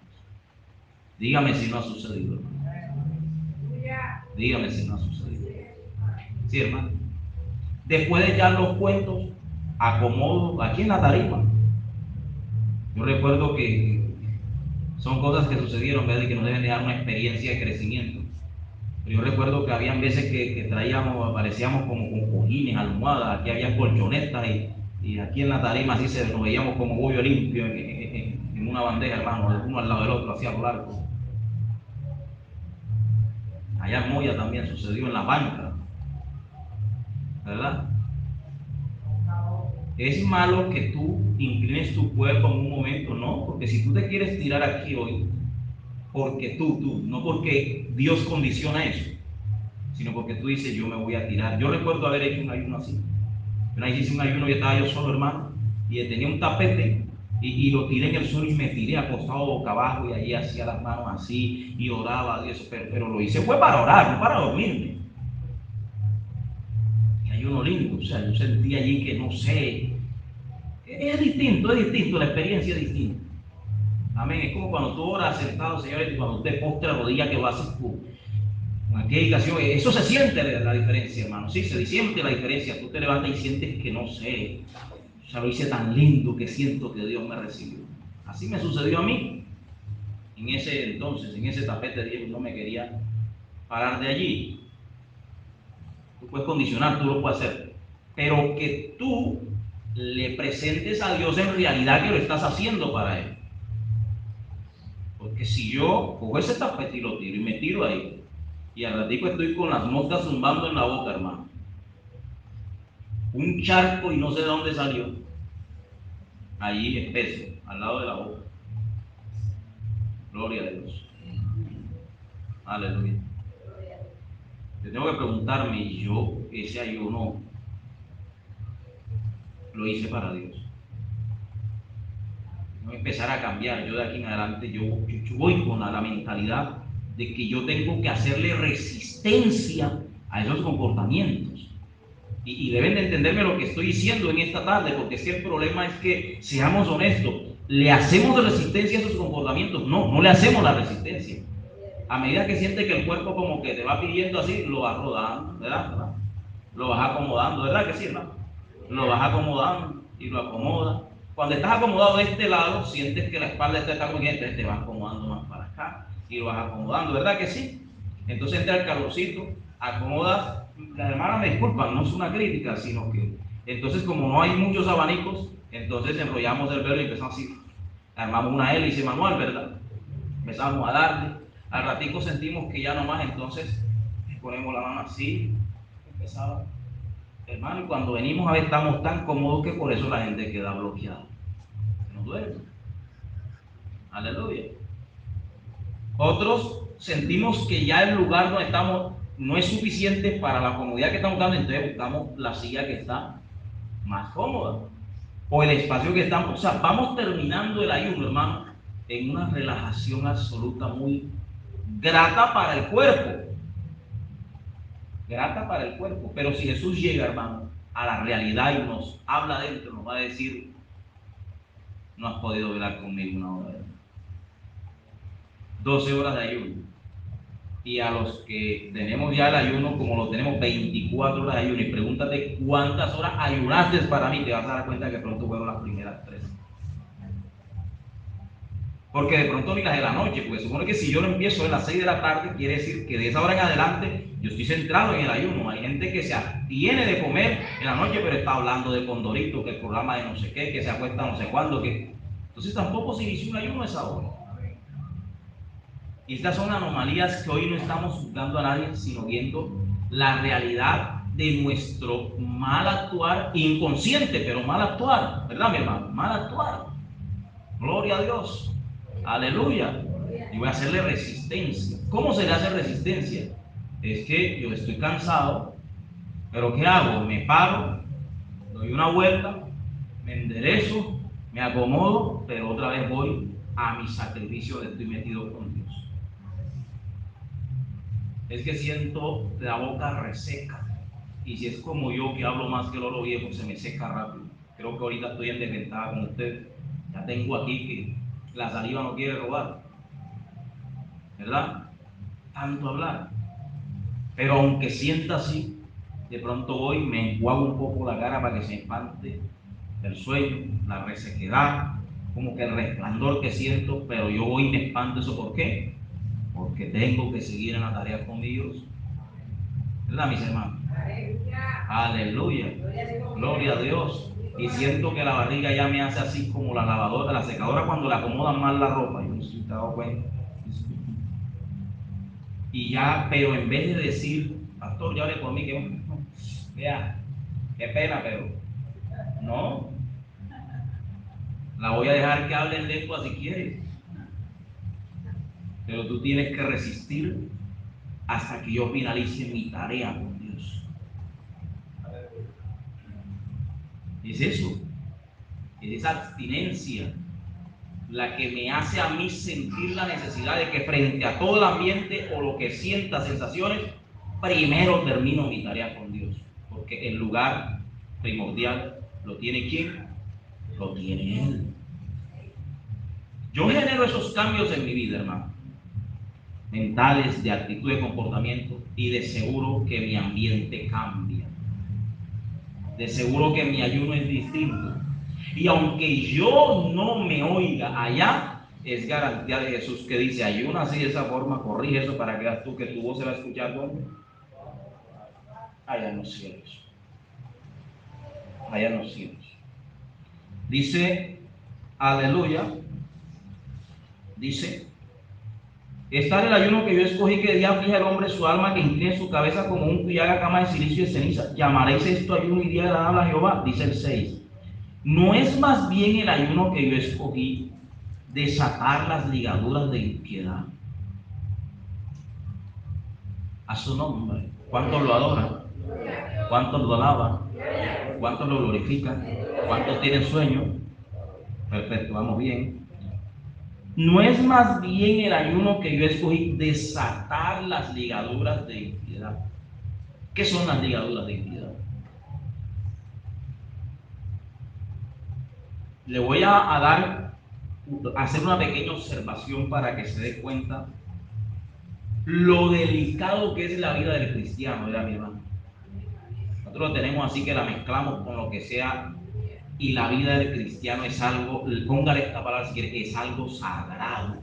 Dígame si no ha sucedido, hermano. Dígame si no ha sucedido. Sí, hermano. Después de echar los cuentos, acomodo aquí en la tarima. Yo recuerdo que son cosas que sucedieron, ¿verdad? Y que nos deben de dar una experiencia de crecimiento. Pero yo recuerdo que habían veces que traíamos, aparecíamos como con cojines, almohadas, aquí había colchonetas y aquí en la tarima así nos veíamos como bollo limpio en una bandeja, hermano, uno al lado del otro, así a lo largo. Allá en Moya también sucedió en la banca, ¿verdad? Es malo que tú inclines tu cuerpo en un momento, no, porque si tú te quieres tirar aquí hoy, porque tú, no porque Dios condiciona eso, sino porque tú dices, yo me voy a tirar. Yo recuerdo haber hecho un ayuno así. Una vez hice un ayuno y estaba yo solo, hermano, y tenía un tapete y lo tiré en el suelo y me tiré acostado boca abajo y allí hacía las manos así y oraba y eso, pero lo hice fue para orar, no para dormirme. Y hay uno lindo, o sea, yo sentí allí que no sé, es distinto, la experiencia es distinta. Amén, es como cuando tú oras sentado, señores, y cuando usted postra rodilla que lo haces con aquella dedicación, eso se siente la diferencia, hermano, sí, se siente la diferencia, tú te levantas y sientes que no sé, o sea, lo hice tan lindo que siento que Dios me recibió. Así me sucedió a mí. En ese entonces, en ese tapete, Dios no me quería parar de allí. Tú puedes condicionar, tú lo puedes hacer. Pero que tú le presentes a Dios en realidad que lo estás haciendo para Él. Porque si yo cojo ese tapete y lo tiro y me tiro ahí, y al ratico estoy con las moscas zumbando en la boca, hermano, un charco y no sé de dónde salió, allí espeso, al lado de la boca. Gloria a Dios. Aleluya. Yo tengo que preguntarme, ¿y yo ese ayuno lo hice para Dios? Voy a empezar a cambiar. Yo de aquí en adelante, yo voy con la mentalidad de que yo tengo que hacerle resistencia a esos comportamientos. Y deben de entenderme lo que estoy diciendo en esta tarde, porque es que el problema es que, seamos honestos, ¿le hacemos resistencia a esos comportamientos? No, no le hacemos la resistencia. A medida que siente que el cuerpo como que te va pidiendo así, lo vas rodando, ¿verdad? Lo vas acomodando, ¿verdad que sí, hermano? Lo vas acomodando y lo acomodas. Cuando estás acomodado de este lado, sientes que la espalda está muy bien, entonces te vas acomodando más para acá y lo vas acomodando, ¿verdad que sí? Entonces entra el calorcito, acomodas. Las hermanas me disculpan, no es una crítica, sino que entonces como no hay muchos abanicos, entonces enrollamos el velo y empezamos así, armamos una hélice manual, ¿verdad? Empezamos a darle, al ratico sentimos que ya no más, entonces ponemos la mano así, empezaba, hermano, y cuando venimos a ver estamos tan cómodos que por eso la gente queda bloqueada, no duerme. Aleluya. Otros sentimos que ya el lugar donde estamos no es suficiente para la comodidad que estamos dando, entonces buscamos la silla que está más cómoda o el espacio que estamos, o sea, vamos terminando el ayuno, hermano, en una relajación absoluta muy grata para el cuerpo, grata para el cuerpo. Pero si Jesús llega, hermano, a la realidad y nos habla adentro, nos va a decir, no has podido velar conmigo una hora, 12 horas de ayuno. Y a los que tenemos ya el ayuno, como lo tenemos 24 horas de ayuno, y pregúntate cuántas horas ayunaste para mí, te vas a dar cuenta que pronto fueron las primeras 3. Porque de pronto ni las de la noche, porque supone que si yo lo empiezo a las 6 de la tarde, quiere decir que de esa hora en adelante yo estoy centrado en el ayuno. Hay gente que se abstiene de comer en la noche, pero está hablando de Condorito, que el programa de no sé qué, que se acuesta no sé cuándo, que... Entonces tampoco se inició un ayuno a esa hora. Y estas son anomalías que hoy no estamos juzgando a nadie, sino viendo la realidad de nuestro mal actuar, inconsciente, pero mal actuar, ¿verdad, mi hermano? Mal actuar. Gloria a Dios. Aleluya. Y voy a hacerle resistencia. ¿Cómo se le hace resistencia? Es que yo estoy cansado, pero ¿qué hago? Me paro, doy una vuelta, me enderezo, me acomodo, pero otra vez voy a mi sacrificio de estoy metido con Dios. Es que siento la boca reseca. Y si es como yo que hablo más que el oro viejo, se me seca rápido. Creo que ahorita estoy en desventaja con usted. Ya tengo aquí que la saliva no quiere robar, ¿verdad? Tanto hablar. Pero aunque sienta así, de pronto voy y me enjuago un poco la cara para que se espante el sueño, la resequedad, como que el resplandor que siento, pero yo voy y me espanto. ¿Eso por qué? Porque tengo que seguir en la tarea con Dios. ¿Verdad, mis hermanos? Aleluya. Gloria a Dios. Y siento que la barriga ya me hace así como la lavadora, la secadora cuando le acomodan mal la ropa. Yo no sé si te has dado cuenta. Y ya, pero en vez de decir, pastor, ya hable por mí, que vea, qué pena, pero no, la voy a dejar que hable en lengua si quiere. Pero tú tienes que resistir hasta que yo finalice mi tarea con Dios. Es eso, es esa abstinencia. la que me hace a mí sentir la necesidad de que frente a todo el ambiente o lo que sienta, sensaciones, primero termino mi tarea con Dios. Porque el lugar primordial lo tiene ¿quién? Lo tiene Él. Yo genero esos cambios en mi vida, hermano, mentales, de actitud, de comportamiento, y de seguro que mi ambiente cambia. De seguro que mi ayuno es distinto. Y aunque yo no me oiga allá, es garantía de Jesús que dice: ayuna así de esa forma, corrige eso para que veas tú que tu voz se va a escuchar allá en los cielos. Allá en los cielos. Dice, aleluya, dice: es tal el ayuno que yo escogí, que de día aflige al hombre su alma, que incline su cabeza como un y haga cama de silicio y de ceniza. ¿Llamaréis esto ayuno y día agradable a Jehová? Dice el 6. ¿No es más bien el ayuno que yo escogí desatar las ligaduras de impiedad? A su nombre. ¿Cuántos lo adoran? ¿Cuántos lo alaban? ¿Cuántos lo glorifican? ¿Cuántos tienen sueño? Perfecto, vamos bien. ¿No es más bien el ayuno que yo escogí desatar las ligaduras de impiedad? ¿Qué son las ligaduras de impiedad? Le voy a hacer una pequeña observación para que se dé cuenta lo delicado que es la vida del cristiano, ¿verdad, mi hermano? Nosotros lo tenemos así que la mezclamos con lo que sea, y la vida del cristiano es algo, póngale esta palabra si quiere, es algo sagrado,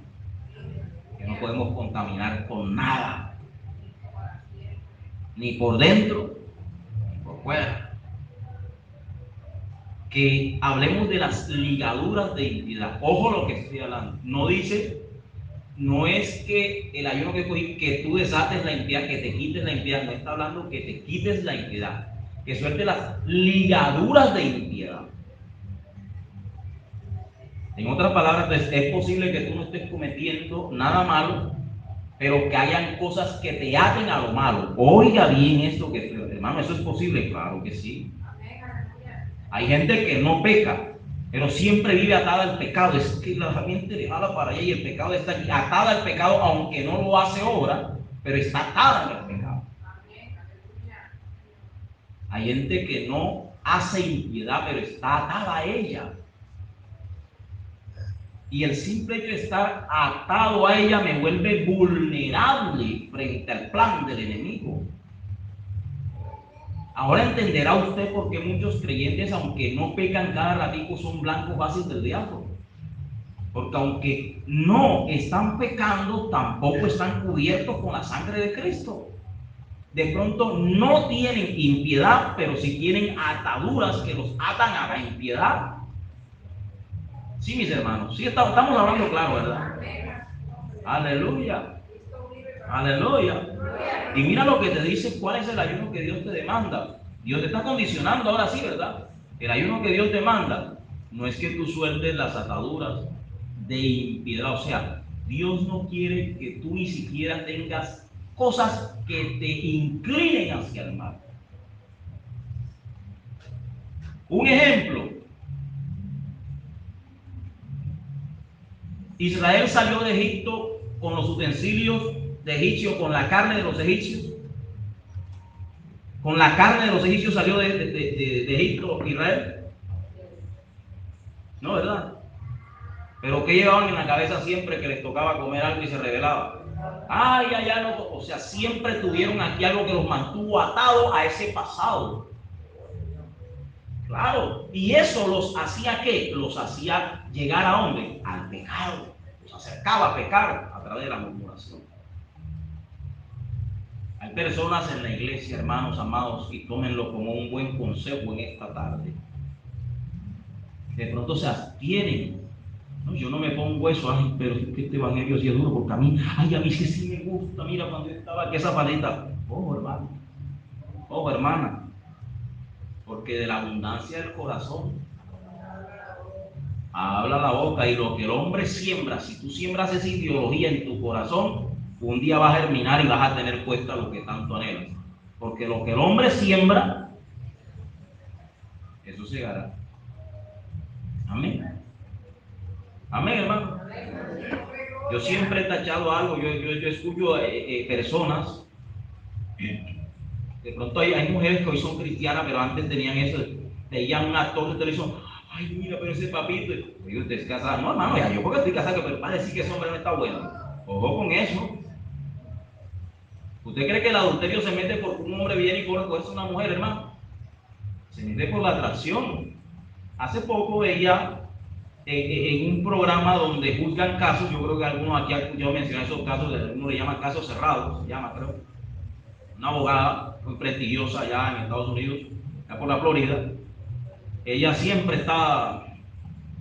que no podemos contaminar con nada, ni por dentro, ni por fuera. Que hablemos de las ligaduras de impiedad. Ojo lo que estoy hablando. No dice, no es que el ayuno que cogí, que tú desates la impiedad, que te quites la impiedad. No está hablando que te quites la impiedad, que suelte las ligaduras de impiedad. En otras palabras, pues, es posible que tú no estés cometiendo nada malo, pero que hayan cosas que te aten a lo malo. Oiga bien esto, que hermano, ¿eso es posible? Claro que sí. Hay gente que no peca, pero siempre vive atada al pecado. Es que la mente le jala para allá y el pecado está aquí, atada al pecado, aunque no lo hace obra, pero está atada al pecado. Hay gente que no hace impiedad, pero está atada a ella. Y el simple hecho de estar atado a ella me vuelve vulnerable frente al plan del enemigo. Ahora entenderá usted por qué muchos creyentes, aunque no pecan cada ratico, son blancos fáciles del diablo. Porque aunque no están pecando, tampoco están cubiertos con la sangre de Cristo. De pronto no tienen impiedad, pero sí tienen ataduras que los atan a la impiedad. Sí, mis hermanos, sí estamos hablando claro, ¿verdad? Aleluya. Aleluya. Y mira lo que te dice, cuál es el ayuno que Dios te demanda. Dios te está condicionando ahora sí, ¿verdad? El ayuno que Dios te manda no es que tú sueltes las ataduras de impiedad. O sea, Dios no quiere que tú ni siquiera tengas cosas que te inclinen hacia el mal. Un ejemplo. Israel salió de Egipto con los utensilios de egipcios, con la carne de los egipcios. Con la carne de los egipcios salió de Egipto Israel. No, ¿verdad? Pero ¿qué llevaban en la cabeza siempre que les tocaba comer algo y se rebelaba? Ay, allá no. O sea, siempre tuvieron aquí algo que los mantuvo atados a ese pasado. Claro, y eso los hacía ¿qué? Los hacía llegar a ¿dónde? Al pecado. Los acercaba a pecar a través de la murmuración. Hay personas en la iglesia, hermanos amados, y tómenlo como un buen consejo en esta tarde. De pronto se abstienen. No, yo no me pongo eso, ay, pero es que este evangelio sí es duro, porque a mí sí me gusta. Mira, cuando yo estaba aquí, esa paleta. Ojo, hermano. Ojo, hermana. Porque de la abundancia del corazón habla la boca, y lo que el hombre siembra, si tú siembras esa ideología en tu corazón, un día vas a germinar y vas a tener puesta lo que tanto anhelas. Porque lo que el hombre siembra, eso segará. Amén. Amén, hermano. Yo siempre he tachado algo, yo escucho personas, de pronto hay mujeres que hoy son cristianas, pero antes tenían eso, veían un actor de televisión, ay, mira, pero ese papito, y usted es casado, no, hermano, ya yo porque estoy casado, pero para decir que ese hombre no está bueno, ojo con eso. ¿Usted cree que el adulterio se mete porque un hombre viene y corre a cogerse una mujer, hermano? Se mete por la atracción. Hace poco veía en un programa donde juzgan casos, yo creo que algunos aquí han escuchado mencionar esos casos, uno le llama casos cerrados, se llama, creo. Una abogada muy prestigiosa allá en Estados Unidos, allá por la Florida. Ella siempre está,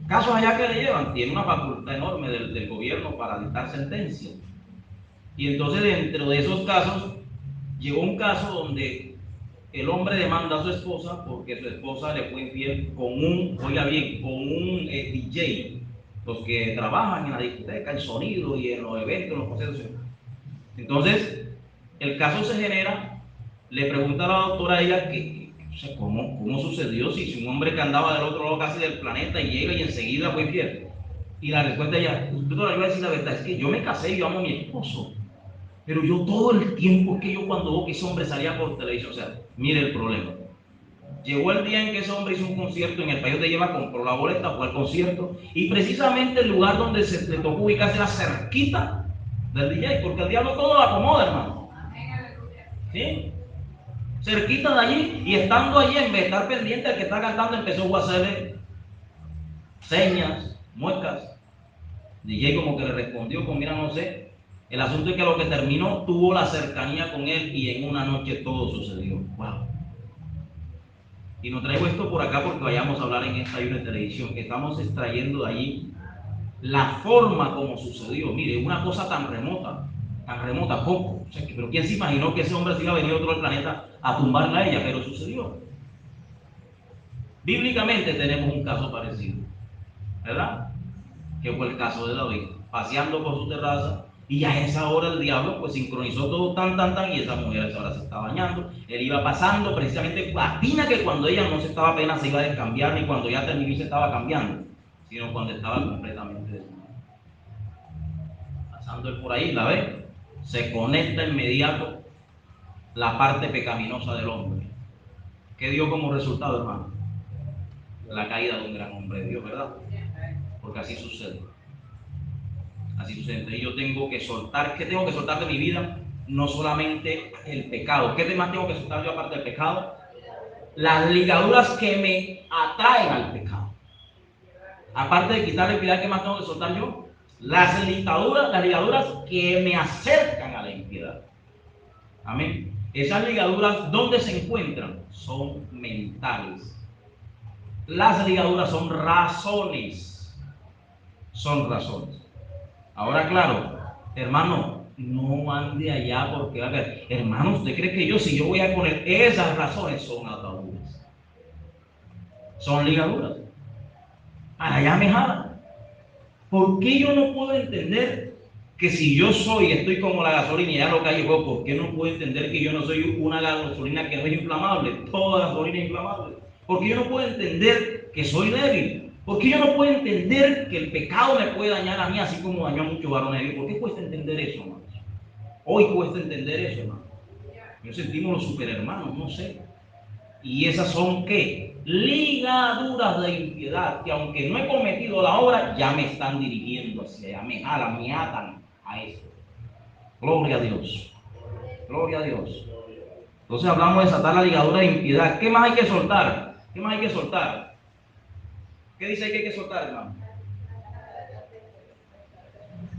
casos allá que le llevan, tiene una facultad enorme del gobierno para dictar sentencias. Y entonces dentro de esos casos, llegó un caso donde el hombre demanda a su esposa porque su esposa le fue infiel con un, oiga bien, con un DJ, los que trabajan en la discoteca, el sonido y en los eventos, en los procesos. Entonces, el caso se genera, le pregunta a la doctora a ella que, o sea, ¿cómo sucedió si un hombre que andaba del otro lado casi del planeta y llega y enseguida fue infiel? Y la respuesta de ella, doctora, yo voy a decir la verdad, es que yo me casé y yo amo a mi esposo. Pero yo todo el tiempo, es que yo cuando veo que ese hombre salía por televisión, o sea, mire el problema. Llegó el día en que ese hombre hizo un concierto en el país de Lleva, compró la boleta, fue al concierto, y precisamente el lugar donde se le tocó ubicarse era cerquita del DJ, porque el diablo todo lo acomoda, hermano. ¿Sí? Cerquita de allí, y estando allí, en vez de estar pendiente, el que está cantando empezó a hacerle señas, muecas. DJ como que le respondió con, mira, no sé. El asunto es que lo que terminó tuvo la cercanía con él y en una noche todo sucedió. Wow. Y no traigo esto por acá porque vayamos a hablar en esta ayuda de televisión, que estamos extrayendo de allí la forma como sucedió. Mire, una cosa tan remota, poco. O sea, pero ¿quién se imaginó que ese hombre se iba a venir a otro planeta a tumbarla a ella? Pero sucedió. Bíblicamente tenemos un caso parecido, ¿verdad? Que fue el caso de David, paseando por su terraza. Y a esa hora el diablo pues sincronizó todo tan, y esa mujer a esa hora se estaba bañando. Él iba pasando precisamente, atina que cuando ella no se estaba apenas se iba a descambiar, ni cuando ya terminó y se estaba cambiando, sino cuando estaba completamente desnudo. Pasando él por ahí, ¿la ve? Se conecta inmediato la parte pecaminosa del hombre. ¿Qué dio como resultado, hermano? La caída de un gran hombre de Dios, ¿verdad? Porque así sucede. Así sucede. Entonces yo tengo que soltar. ¿Qué tengo que soltar de mi vida? No solamente el pecado. ¿Qué demás tengo que soltar yo aparte del pecado? Las ligaduras que me atraen al pecado. Aparte de quitar la impiedad, ¿qué más tengo que soltar yo? Las ligaduras que me acercan a la impiedad. Amén. Esas ligaduras, ¿dónde se encuentran? Son mentales. Las ligaduras son razones. Son razones. Ahora, claro, hermano, no ande allá porque, a ver, hermano, ¿usted cree que si yo voy a poner esas razones, son ataduras? Son ligaduras. Para allá me jalan. ¿Por qué yo no puedo entender que si yo estoy como la gasolina y ya lo caí, ¿por qué no puedo entender que yo no soy una gasolina que no es inflamable? Toda gasolina es inflamable. ¿Por qué yo no puedo entender que soy débil? ¿Por qué yo no puedo entender que el pecado me puede dañar a mí así como dañó a muchos varones de Dios? ¿Por qué cuesta entender eso, hermanos? Hoy cuesta entender eso, hermano. Nos sentimos los superhermanos, no sé. ¿Y esas son qué? Ligaduras de impiedad, que aunque no he cometido la obra, ya me están dirigiendo hacia allá, me jalan, me atan a eso. Gloria a Dios. Gloria a Dios. Entonces hablamos de desatar la ligadura de impiedad. ¿Qué más hay que soltar? ¿Qué más hay que soltar? ¿Qué dice que hay que soltar, hermano?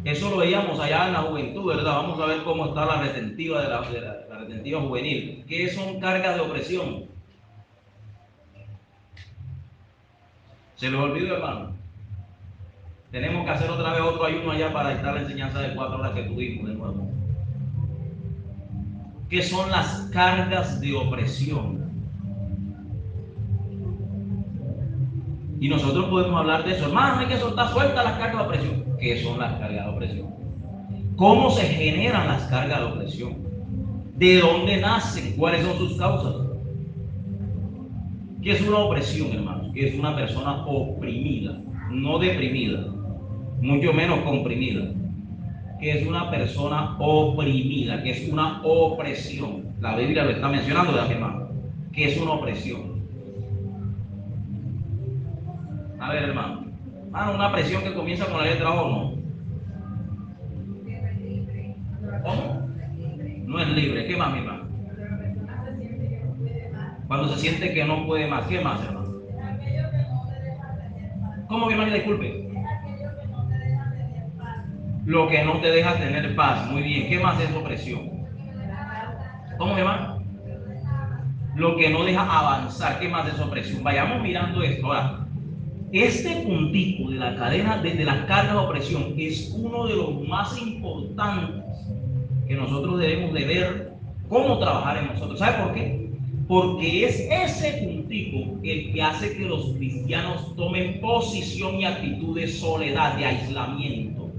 Eso lo veíamos allá en la juventud, ¿verdad? Vamos a ver cómo está la retentiva de la retentiva juvenil. ¿Qué son cargas de opresión? ¿Se les olvidó, hermano? Tenemos que hacer otra vez otro ayuno allá para dictar la enseñanza de 4 horas que tuvimos de nuevo. ¿Qué son las cargas de opresión? Y nosotros podemos hablar de eso. Hermano, hay que soltar, suelta las cargas de opresión. ¿Qué son las cargas de opresión? ¿Cómo se generan las cargas de opresión? ¿De dónde nacen? ¿Cuáles son sus causas? ¿Qué es una opresión, hermanos? ¿Qué es una persona oprimida? No deprimida. mucho menos comprimida. Que es una persona oprimida, que es una opresión. La Biblia lo está mencionando, ¿verdad, mi hermano? Que es una opresión. A ver, hermano. Una presión que comienza con la letra O, ¿no? ¿Cómo? No es libre. ¿Qué más, mi hermano? Cuando se siente que no puede más. ¿Qué más, hermano? ¿Cómo, mi hermano? Disculpe. Lo que no te deja tener paz. Muy bien. ¿Qué más es opresión? ¿Cómo, mi hermano? Lo que no deja avanzar. ¿Qué más es opresión? Vayamos mirando esto. Ahora, este puntito de la cadena de las cargas de opresión es uno de los más importantes que nosotros debemos de ver cómo trabajar en nosotros. ¿Sabe por qué? Porque es ese puntito el que hace que los cristianos tomen posición y actitud de soledad, de aislamiento.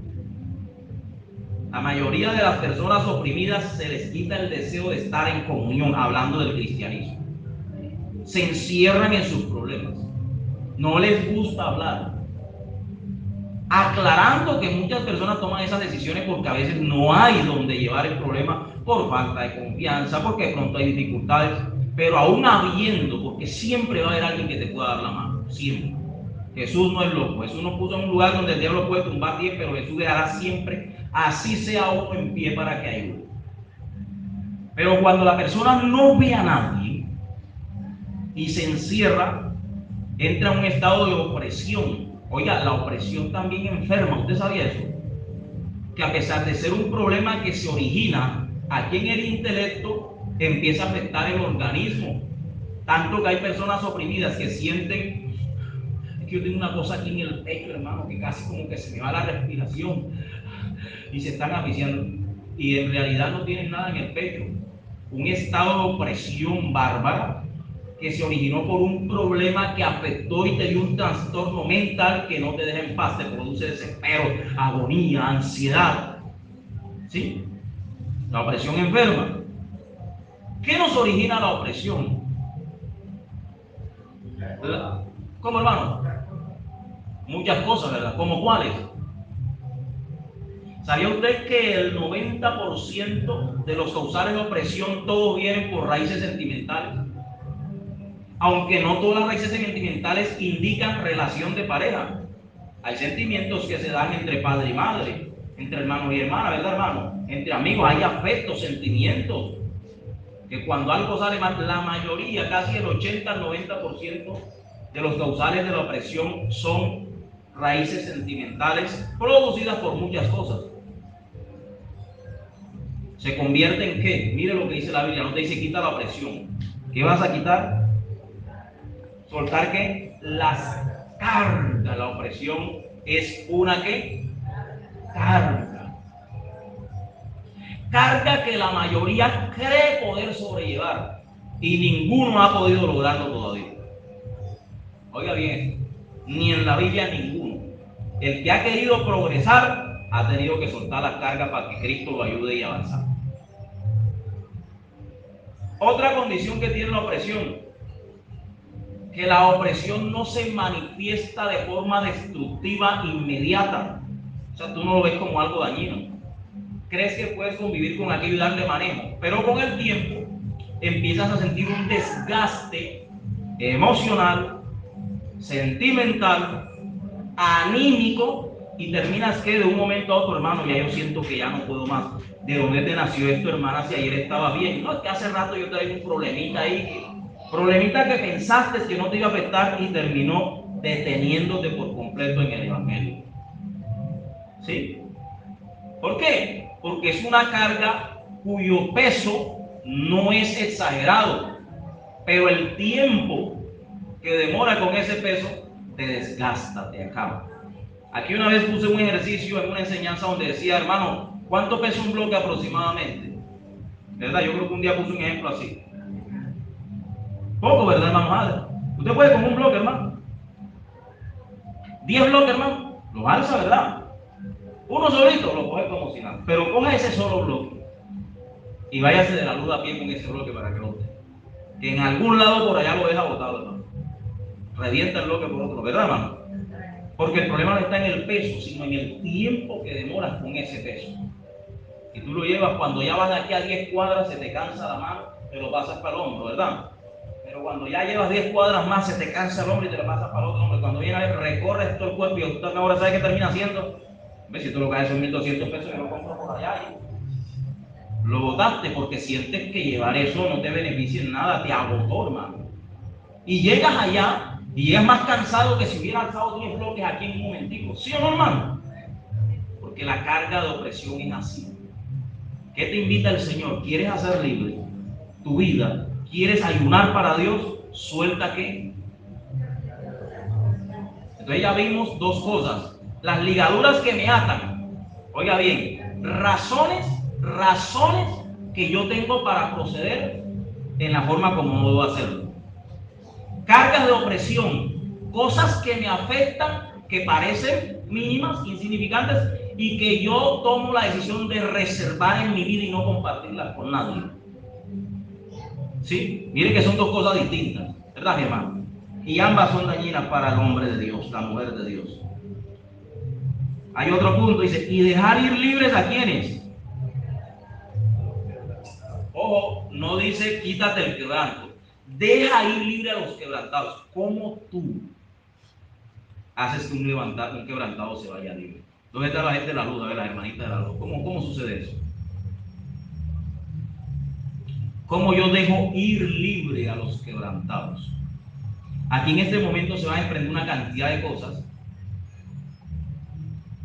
La mayoría de las personas oprimidas se les quita el deseo de estar en comunión, hablando del cristianismo. Se encierran en sus problemas. No les gusta hablar. Aclarando que muchas personas toman esas decisiones porque a veces no hay donde llevar el problema por falta de confianza, porque de pronto hay dificultades, pero aún habiendo, porque siempre va a haber alguien que te pueda dar la mano, siempre. Jesús no es loco, Jesús nos puso en un lugar donde el diablo puede tumbar 10, pero Jesús dejará siempre, así sea uno en pie para que ayude. Pero cuando la persona no ve a nadie y se encierra, entra en un estado de opresión. Oiga, la opresión también enferma. ¿Usted sabía eso? Que a pesar de ser un problema que se origina aquí en el intelecto, empieza a afectar el organismo. Tanto que hay personas oprimidas que sienten, es que yo tengo una cosa aquí en el pecho, hermano, que casi como que se me va la respiración y se están asfixiando. Y en realidad no tienen nada en el pecho. Un estado de opresión bárbara que se originó por un problema que afectó y te dio un trastorno mental que no te deja en paz, te produce desespero, agonía, ansiedad. ¿Sí? La opresión enferma. ¿Qué nos origina la opresión? ¿Cómo, hermano? Muchas cosas, ¿verdad? ¿Cómo cuáles? ¿Sabía usted que el 90% de los causales de opresión todos vienen por raíces sentimentales? Aunque no todas las raíces sentimentales indican relación de pareja. Hay sentimientos que se dan entre padre y madre, entre hermanos y hermanas, ¿verdad, hermano? Entre amigos hay afectos, sentimientos, que cuando algo sale mal, la mayoría, casi el 80 al 90% de los causales de la opresión son raíces sentimentales producidas por muchas cosas. ¿Se convierte en qué? Mire lo que dice la Biblia, no te dice quita la opresión. ¿Qué vas a quitar? Soltar que las cargas, la opresión es una ¿qué? Carga. Carga que la mayoría cree poder sobrellevar y ninguno ha podido lograrlo todavía. Oiga bien, ni en la Biblia ninguno. El que ha querido progresar ha tenido que soltar las cargas para que Cristo lo ayude y avanzar. Otra condición que tiene la opresión, que la opresión no se manifiesta de forma destructiva inmediata. O sea, tú no lo ves como algo dañino. Crees que puedes convivir con aquello y darle manejo, pero con el tiempo empiezas a sentir un desgaste emocional, sentimental, anímico, y terminas que de un momento a otro, hermano, ya yo siento que ya no puedo más. ¿De dónde te nació esto, hermana? Si ayer estaba bien. No, es que hace rato yo traigo un problemita ahí, problemita que pensaste que no te iba a afectar y terminó deteniéndote por completo en el evangelio. ¿Sí? ¿Por qué? Porque es una carga cuyo peso no es exagerado, pero el tiempo que demora con ese peso te desgasta, te acaba. Aquí una vez puse un ejercicio en una enseñanza donde decía, hermano, ¿cuánto pesa un bloque aproximadamente? ¿Verdad? Yo creo que un día puse un ejemplo así. Poco, ¿verdad, hermano? Madre. Usted puede con un bloque, hermano. 10 bloques, hermano. Los alza, ¿verdad? Uno solito lo coge como si nada. Pero coge ese solo bloque y váyase de la luz a pie con ese bloque para que lo tenga. Que en algún lado por allá lo deja botado, hermano. Revienta el bloque por otro, ¿verdad, hermano? Porque el problema no está en el peso, sino en el tiempo que demoras con ese peso. Y tú lo llevas, cuando ya vas de aquí a 10 cuadras, se te cansa la mano, te lo pasas para el hombro, ¿verdad? Pero cuando ya llevas 10 cuadras más, se te cansa el hombro y te lo pasas para el otro hombro. Cuando vienes, recorres todo el cuerpo y usted ahora sabe qué termina haciendo. ¿Ves? Si tú lo caes son 1.200 pesos, yo lo compro por allá. Lo botaste porque sientes que llevar eso no te beneficia en nada, te agotó, hermano. Y llegas allá y llegas más cansado que si hubiera alzado 10 bloques aquí en un momentico. ¿Sí o no, hermano? Porque la carga de opresión es así. ¿Qué te invita el Señor? ¿Quieres hacer libre tu vida? ¿Quieres ayunar para Dios? ¿Suelta qué? Entonces ya vimos dos cosas. Las ligaduras que me atan. Oiga bien, razones que yo tengo para proceder en la forma como debo hacerlo. Cargas de opresión, cosas que me afectan, que parecen mínimas, insignificantes, y que yo tomo la decisión de reservar en mi vida y no compartirlas con nadie. ¿Sí? Mire que son dos cosas distintas, ¿verdad, mi hermano? Y ambas son dañinas para el hombre de Dios, la mujer de Dios. Hay otro punto, dice, y dejar ir libres a quienes. Ojo, no dice quítate el quebranto. Deja ir libre a los quebrantados. ¿Cómo tú haces que un quebrantado se vaya libre? ¿Dónde está la gente de la luz? A ver, las hermanitas de la luz. ¿Cómo sucede eso? ¿Cómo yo dejo ir libre a los quebrantados? Aquí en este momento se va a emprender una cantidad de cosas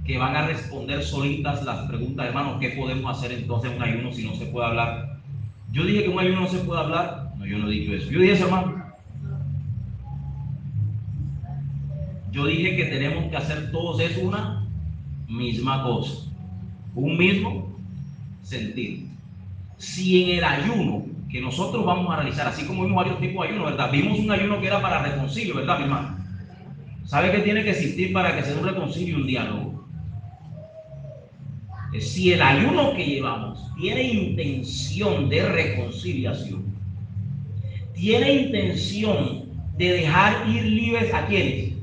que van a responder solitas las preguntas, hermano. ¿Qué podemos hacer entonces en un ayuno si no se puede hablar? Yo dije que en un ayuno no se puede hablar. No, yo no he dicho eso. Yo dije eso, hermano. Yo dije que tenemos que hacer todos es una misma cosa, un mismo sentir. Si en el ayuno que nosotros vamos a realizar, así como vimos varios tipos de ayuno, ¿verdad? Vimos un ayuno que era para reconcilio, ¿verdad, mi hermano? ¿Sabe qué tiene que existir para que sea un reconcilio y un diálogo? Si el ayuno que llevamos tiene intención de reconciliación, tiene intención de dejar ir libres a quienes,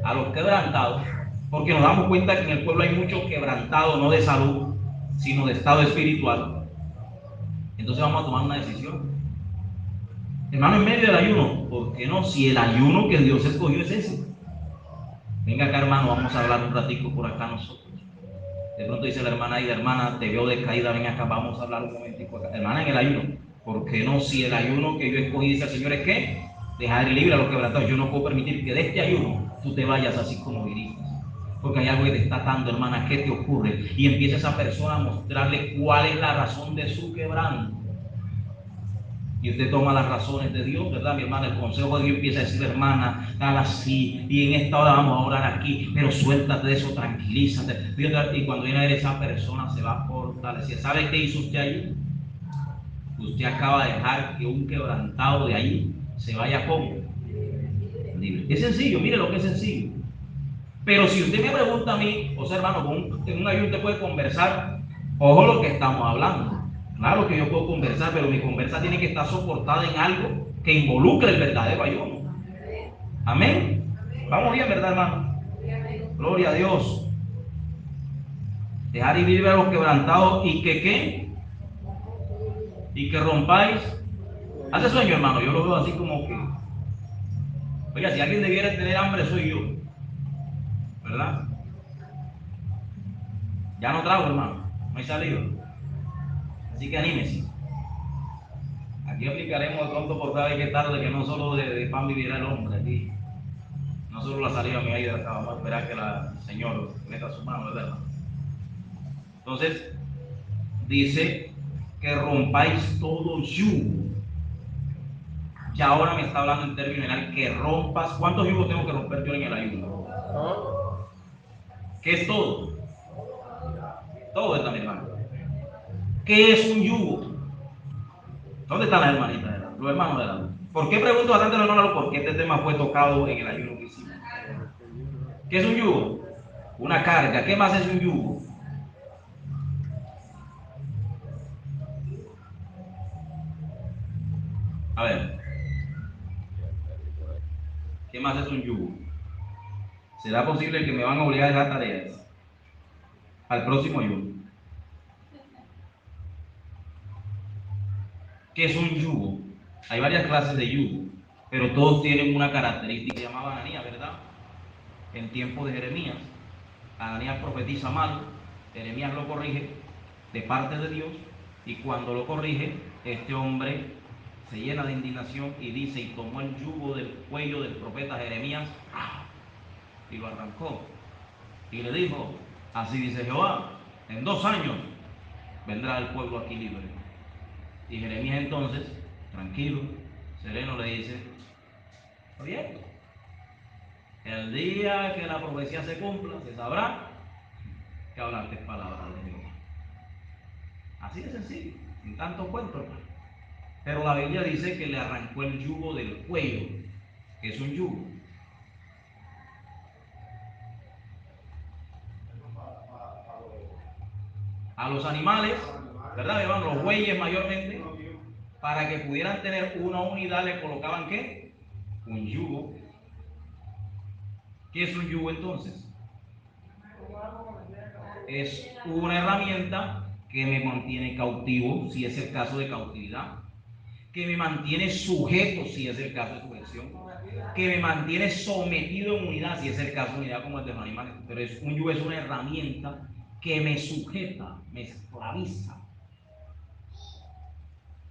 a los quebrantados, porque nos damos cuenta que en el pueblo hay muchos quebrantados, no de salud, sino de estado espiritual. Entonces vamos a tomar una decisión. Hermano, en medio del ayuno, ¿por qué no? Si el ayuno que Dios escogió es ese. Venga acá, hermano, vamos a hablar un ratico por acá nosotros. De pronto dice la hermana, y hermana, te veo decaída, ven acá, vamos a hablar un momentico acá. Hermana, en el ayuno, ¿por qué no? Si el ayuno que yo escogí, dice el Señor, es que dejar libre a los quebrantados. Yo no puedo permitir que de este ayuno tú te vayas así como viniste. Porque hay algo que te está atando, hermana, ¿qué te ocurre? Y empieza esa persona a mostrarle cuál es la razón de su quebranto. Y usted toma las razones de Dios, ¿verdad, mi hermana? El consejo de Dios empieza a decir, hermana, haga así, y en esta hora vamos a orar aquí, pero suéltate de eso, tranquilízate. Y cuando viene a ver, esa persona se va a fortalecer. ¿Sabe qué hizo usted allí? Usted acaba de dejar que un quebrantado de allí se vaya como libre. Es sencillo, mire lo que es sencillo. Pero si usted me pregunta a mí, o sea, hermano, en un ayuno usted puede conversar, ojo lo que estamos hablando. Claro que yo puedo conversar, pero mi conversa tiene que estar soportada en algo que involucre el verdadero ayuno. Amén. Vamos bien, ¿verdad, hermano? Gloria a Dios. Dejar y vivir a los quebrantados y que ¿qué? Y que rompáis. Hace sueño, hermano. Yo lo veo así como que, oiga, si alguien debiera tener hambre, soy yo. ¿Verdad? Ya no trago, hermano. No he salido. Así que anímese. Aquí aplicaremos de pronto por saber que tarde que no solo de pan vivirá el hombre. Aquí no solo la salida me ha ido acá, vamos a esperar que el Señor meta su mano, ¿verdad? Entonces, dice que rompáis todo yugo. Ya ahora me está hablando en términos general que rompas. ¿Cuántos yugos tengo que romper yo en el ayuno? ¿Qué es todo? Todo está, mi hermano. ¿Qué es un yugo? ¿Dónde están las hermanitas de la luz? Los hermanos de la luz. ¿Por qué pregunto bastante a los hermanos? Porque este tema fue tocado en el ayuno que hicimos. ¿Qué es un yugo? Una carga. ¿Qué más es un yugo? A ver. ¿Qué más es un yugo? ¿Será posible que me van a obligar a dejar tareas al próximo ayuno? ¿Qué es un yugo? Hay varias clases de yugo, pero todos tienen una característica que llamaba Ananías, ¿verdad? En tiempo de Jeremías, Ananías profetiza mal, Jeremías lo corrige de parte de Dios, y cuando lo corrige, este hombre se llena de indignación y dice, y tomó el yugo del cuello del profeta Jeremías y lo arrancó, y le dijo, así dice Jehová, en 2 años vendrá el pueblo aquí libre. Y Jeremías entonces, tranquilo, sereno, le dice, oye, el día que la profecía se cumpla, se sabrá que hablaste palabras de Dios. Así de sencillo, sin tanto cuento. Pero la Biblia dice que le arrancó el yugo del cuello, que es un yugo. A los animales, ¿verdad, hermano? Los bueyes mayormente, para que pudieran tener una unidad, le colocaban ¿qué? Un yugo. ¿Qué es un yugo entonces? Es una herramienta que me mantiene cautivo, si es el caso de cautividad, que me mantiene sujeto, si es el caso de sujeción, que me mantiene sometido en unidad, si es el caso de unidad como el de los animales. Pero un yugo es una herramienta que me sujeta, me esclaviza.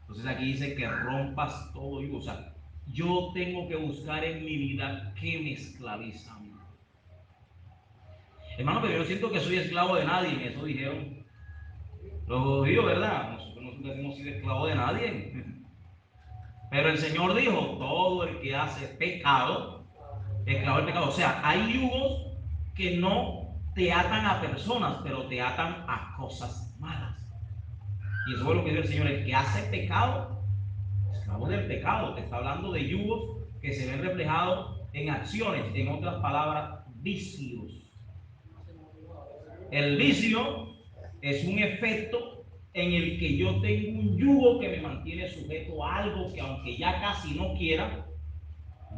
Entonces aquí dice que rompas todo yugo. O sea, yo tengo que buscar en mi vida qué me esclaviza a mí. Hermano, pero yo siento que soy esclavo de nadie, eso dijeron los judíos, ¿verdad? Nosotros no hemos sido esclavos de nadie. Pero el Señor dijo, todo el que hace pecado, esclavo del pecado. O sea, hay yugos que no te atan a personas, pero te atan a cosas malas. Y eso es lo que dice el Señor, el que hace pecado, esclavo del pecado. Te está hablando de yugos que se ven reflejados en acciones, en otras palabras, vicios. El vicio es un efecto en el que yo tengo un yugo que me mantiene sujeto a algo que aunque ya casi no quiera,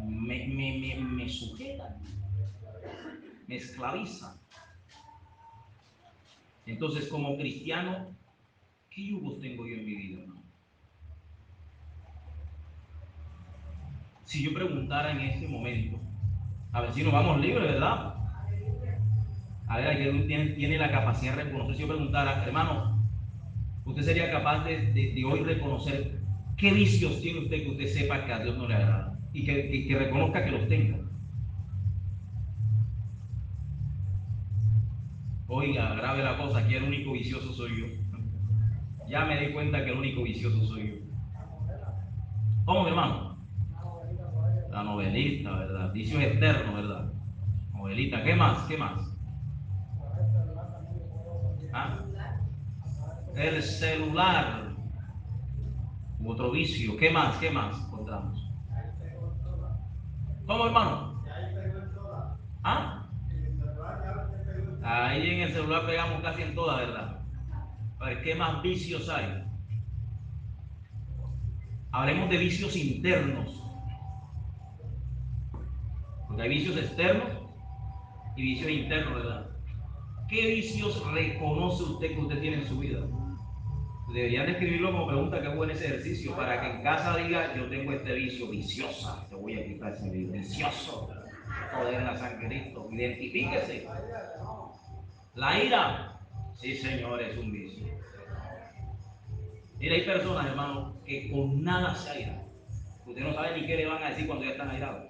me sujeta, me esclaviza. Entonces, como cristiano, ¿qué yugos tengo yo en mi vida, hermano? Si yo preguntara en este momento, a ver si nos vamos libres, ¿verdad? A ver, alguien tiene la capacidad de reconocer. Si yo preguntara, hermano, ¿usted sería capaz de hoy reconocer qué vicios tiene usted que usted sepa que a Dios no le agrada? Y que reconozca que los tenga. Oiga, grave la cosa, aquí el único vicioso soy yo. Ya me di cuenta que el único vicioso soy yo. ¿Cómo, mi hermano? La novelita, ¿verdad? Vicios externos, ¿verdad? Novelita, ¿qué más? ¿Qué más? ¿Ah? El celular, otro vicio. ¿Qué más? ¿Qué más encontramos? ¿Cómo, hermano? ¿Ah? Ahí en el celular pegamos casi en todas, ¿verdad? A ver, ¿qué más vicios hay? Hablemos de vicios internos, porque hay vicios externos y vicios internos, ¿verdad? ¿Qué vicios reconoce usted que usted tiene en su vida? Deberían escribirlo como pregunta, qué buen ese ejercicio, para que en casa diga, yo tengo este vicio, viciosa, te voy a quitar ese vicioso, poder en la sangre de Cristo, identifíquese. La ira, sí señor, es un vicio. Mira, hay personas, hermano, que con nada se airan. Usted no sabe ni qué le van a decir cuando ya están airados.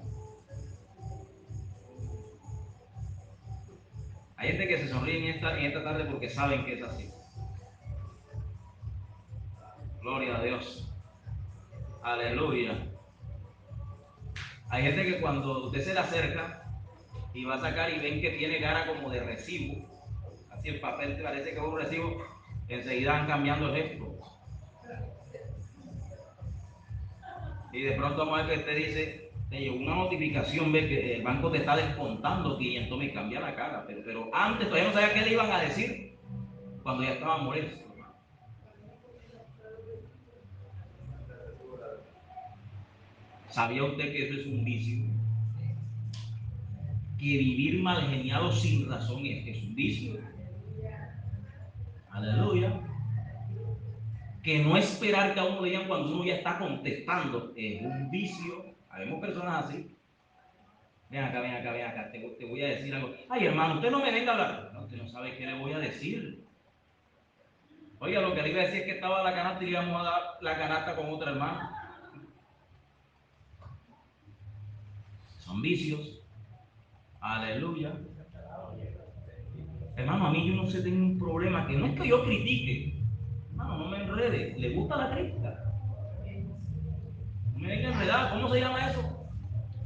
Hay gente que se sonríe en esta tarde porque saben que es así. Gloria a Dios. Aleluya. Hay gente que cuando usted se le acerca y va a sacar y ven que tiene cara como de recibo, así el papel te parece que es un recibo, enseguida van cambiando el gesto. Y de pronto vamos a ver que usted dice, te llegó una notificación, ve que el banco te está descontando 500 mil, cambia la cara. Pero antes todavía no sabía qué le iban a decir cuando ya estaba molesto. ¿Sabía usted que eso es un vicio? que vivir mal geniado sin razón es un vicio. Aleluya. Que no esperar que a uno le digan cuando uno ya está contestando es un vicio. Habemos personas así. Ven acá, ven acá, ven acá, te voy a decir algo. Ay, hermano, usted no me venga a hablar. No, usted no sabe qué le voy a decir. Oiga, lo que le iba a decir es que estaba la canasta y le íbamos a dar la canasta con otra hermana. Son vicios. Aleluya. Hermano, a mí yo no sé, tengo un problema que no es que yo critique. Hermano, no me enrede. ¿Le gusta la crítica? No me venga enredada. ¿Cómo se llama eso?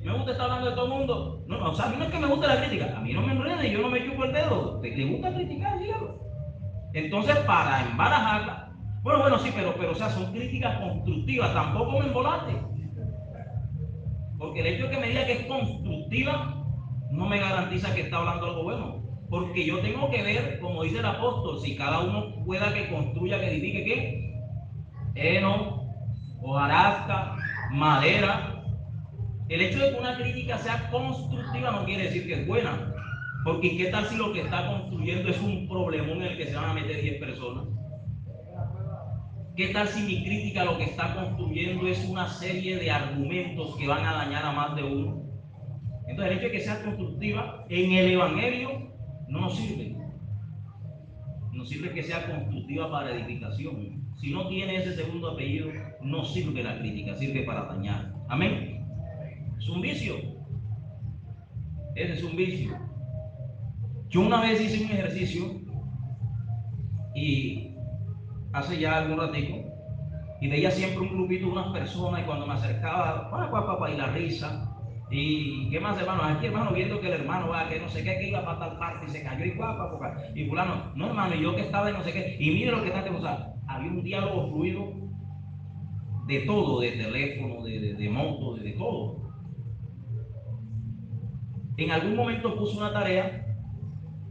Me gusta estar hablando de todo el mundo. No, o sea, a mí no es que me guste la crítica. A mí no me enrede, yo no me chupo el dedo. ¿Le gusta criticar? Dígalo. Entonces, para embarajarla, bueno, sí, pero o sea, son críticas constructivas. Tampoco me embolate. Porque el hecho de que me diga que es constructiva no me garantiza que está hablando algo bueno. Porque yo tengo que ver, como dice el apóstol, si cada uno pueda que construya, que edifique, ¿qué? Heno, hojarasca, madera. El hecho de que una crítica sea constructiva no quiere decir que es buena. Porque ¿qué tal si lo que está construyendo es un problemón en el que se van a meter 10 personas? ¿Qué tal si mi crítica lo que está construyendo es una serie de argumentos que van a dañar a más de uno? Entonces el hecho de que sea constructiva en el Evangelio no nos sirve. Nos sirve que sea constructiva para edificación. Si no tiene ese segundo apellido, no sirve la crítica, sirve para dañar. Amén. Es un vicio. Ese es un vicio. Yo una vez hice un ejercicio y hace ya algún ratico y veía siempre un grupito de unas personas y cuando me acercaba, y la risa. ¿Y qué más, hermano? Aquí, hermano, viendo que el hermano va, que no sé qué, que iba para tal parte y se cayó y fulano, no, hermano, y yo que estaba y no sé qué. Y mire lo que está de usar. Había un diálogo fluido de todo, de teléfono, de moto, de todo. En algún momento puse una tarea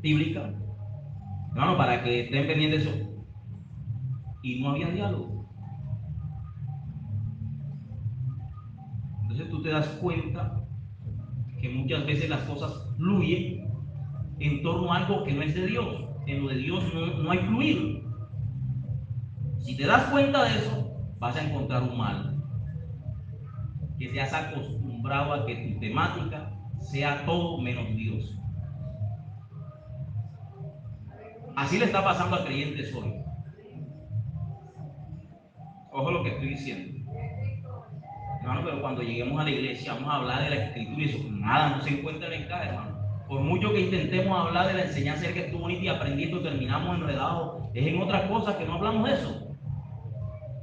bíblica, hermano, para que estén pendientes de eso. Y no había diálogo. Entonces tú te das cuenta que muchas veces las cosas fluyen en torno a algo que no es de Dios. En lo de Dios no hay fluir. Si te das cuenta de eso, vas a encontrar un mal. Que te has acostumbrado a que tu temática sea todo menos Dios. Así le está pasando a creyentes hoy. Ojo lo que estoy diciendo. Hermano, pero cuando lleguemos a la iglesia vamos a hablar de la escritura y eso, nada, no se encuentra en el encaje, hermano. Por mucho que intentemos hablar de la enseñanza que estuvo bonita y aprendiendo, terminamos enredados. Es en otras cosas que no hablamos de eso.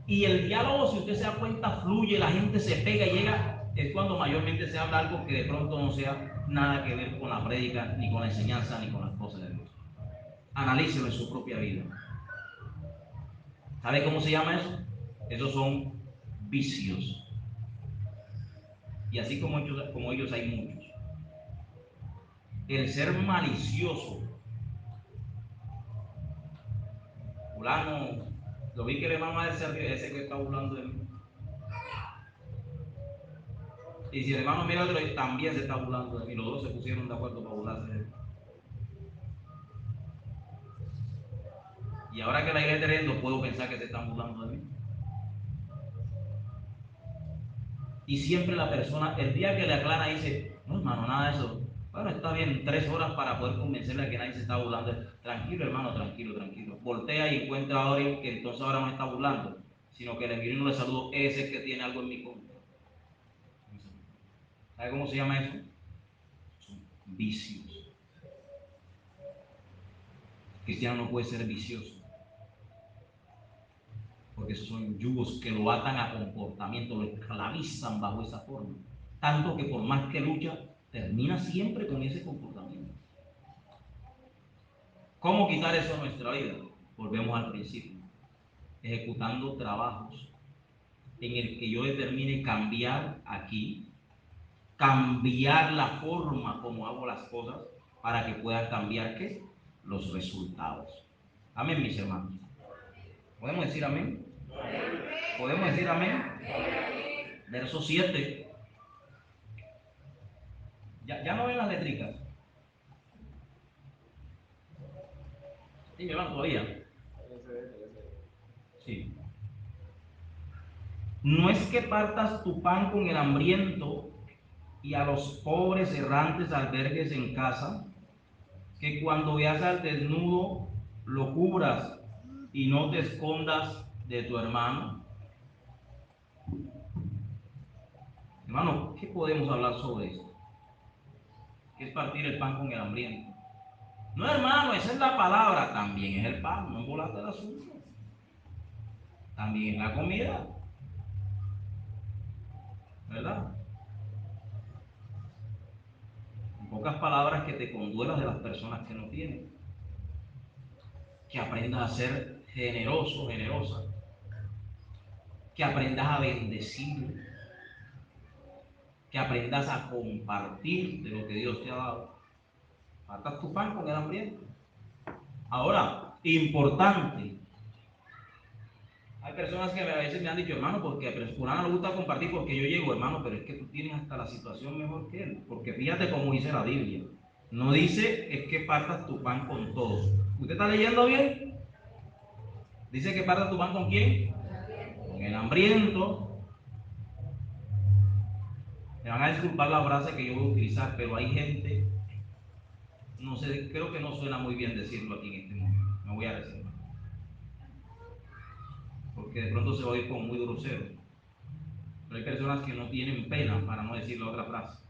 Y el diálogo, si usted se da cuenta, fluye, la gente se pega y llega, es cuando mayormente se habla algo que de pronto no sea nada que ver con la prédica, ni con la enseñanza, ni con las cosas de Dios. Analícelo en su propia vida. ¿Sabe cómo se llama eso? Esos son vicios. Y así como ellos hay muchos. El ser malicioso. Fulano, lo vi que le mama ese que está burlando de mí. Y si el hermano mira otro, también se está burlando de mí. Los dos se pusieron de acuerdo para burlarse de él. Y ahora que la iglesia está riendo, puedo pensar que se están burlando de mí. Y siempre la persona, el día que le aclara, dice: no, hermano, nada de eso. Bueno, está bien, 3 horas para poder convencerle a que nadie se está burlando. Tranquilo, hermano, tranquilo, tranquilo. Voltea y encuentra a alguien que entonces ahora no está burlando, sino que le miro y no le saludo. Ese es que tiene algo en mi contra. ¿Sabe cómo se llama eso? Son vicios. El cristiano no puede ser vicioso, porque esos son yugos que lo atan a comportamiento, lo esclavizan bajo esa forma. Tanto que por más que lucha, termina siempre con ese comportamiento. ¿Cómo quitar eso de nuestra vida? Volvemos al principio. Ejecutando trabajos en el que yo determine cambiar aquí, cambiar la forma como hago las cosas para que puedan cambiar ¿qué? Los resultados. Amén, mis hermanos. ¿Podemos decir amén? ¿Podemos decir amén? Verso 7. Ya no ven las letricas. Sí, mi hermano, todavía. Sí. No es que partas tu pan con el hambriento y a los pobres errantes albergues en casa, que cuando veas al desnudo lo cubras y no te escondas de tu hermano. Hermano, ¿qué podemos hablar sobre esto? ¿Qué es partir el pan con el hambriento? No, hermano, esa es la palabra, también es el pan, no embolate el asunto. También es la comida, ¿verdad? En pocas palabras, que te conduelas de las personas que no tienen. Que aprendas a ser generoso, generosa. Que aprendas a bendecir. Que aprendas a compartir de lo que Dios te ha dado. Partas tu pan con el hambriento. Ahora, importante. Hay personas que a veces me han dicho, hermano, porque a fulano le gusta compartir porque yo llego, hermano, pero es que tú tienes hasta la situación mejor que él. Porque fíjate cómo dice la Biblia. No dice es que partas tu pan con todos. ¿Usted está leyendo bien? Dice que partas tu pan con quién? Con el hambriento. Me van a disculpar la frase que yo voy a utilizar, pero hay gente, no sé, creo que no suena muy bien decirlo aquí en este momento. Me voy a reservar. Porque de pronto se va a ir como muy grosero. Pero hay personas que no tienen pena para no decir la otra frase.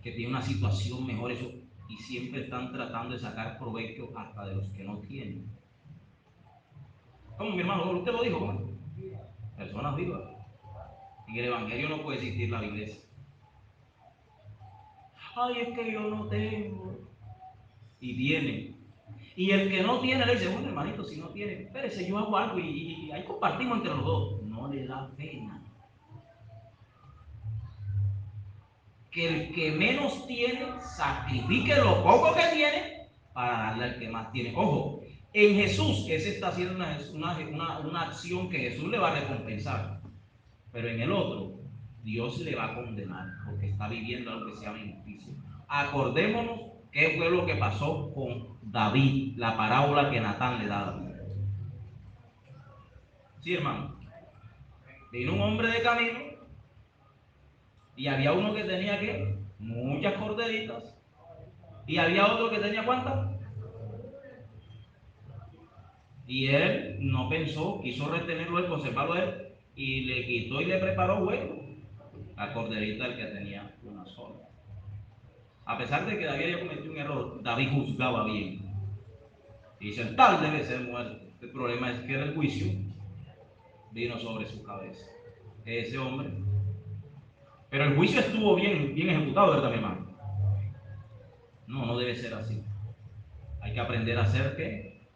Que tienen una situación mejor eso y siempre están tratando de sacar provecho hasta de los que no tienen. ¿Cómo, mi hermano? Usted lo dijo, ¿cómo? Personas vivas. En el Evangelio no puede existir la iglesia. Ay, es que yo no tengo. Y tiene. Y el que no tiene le dice, bueno, hermanito, si no tiene, espérese, yo hago algo y ahí compartimos entre los dos. No le da pena. Que el que menos tiene sacrifique lo poco que tiene para darle al que más tiene. Ojo, en Jesús ese está haciendo una acción que Jesús le va a recompensar, pero en el otro Dios le va a condenar porque está viviendo algo que se llama injusticia. Acordémonos qué fue lo que pasó con David, la parábola que Natán le da a David. Sí, hermano. Vino un hombre de camino y había uno que tenía que muchas corderitas y había otro que tenía cuántas. Y él no pensó, quiso retenerlo él, conservarlo él, y le quitó y le preparó huevo la corderita del que tenía una sola. A pesar de que David había cometido un error, David juzgaba bien. Y dice, el tal debe ser muerto. El problema es que el juicio vino sobre su cabeza. Ese hombre. Pero el juicio estuvo bien ejecutado, ¿verdad, mi hermano? No, no debe ser así. Hay que aprender a ser ¿qué?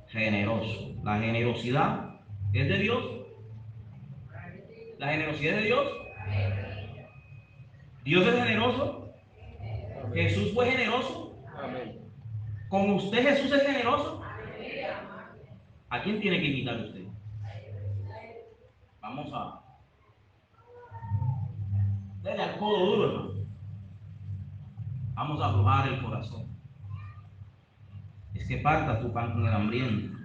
Generoso. La generosidad es de Dios. La generosidad es de Dios. Dios es generoso. Jesús fue generoso. ¿Con usted Jesús es generoso? ¿A quién tiene que imitar usted? Vamos a darle al codo duro, hermano. Vamos a aflojar el corazón. Es que parta tu pan con el hambriento.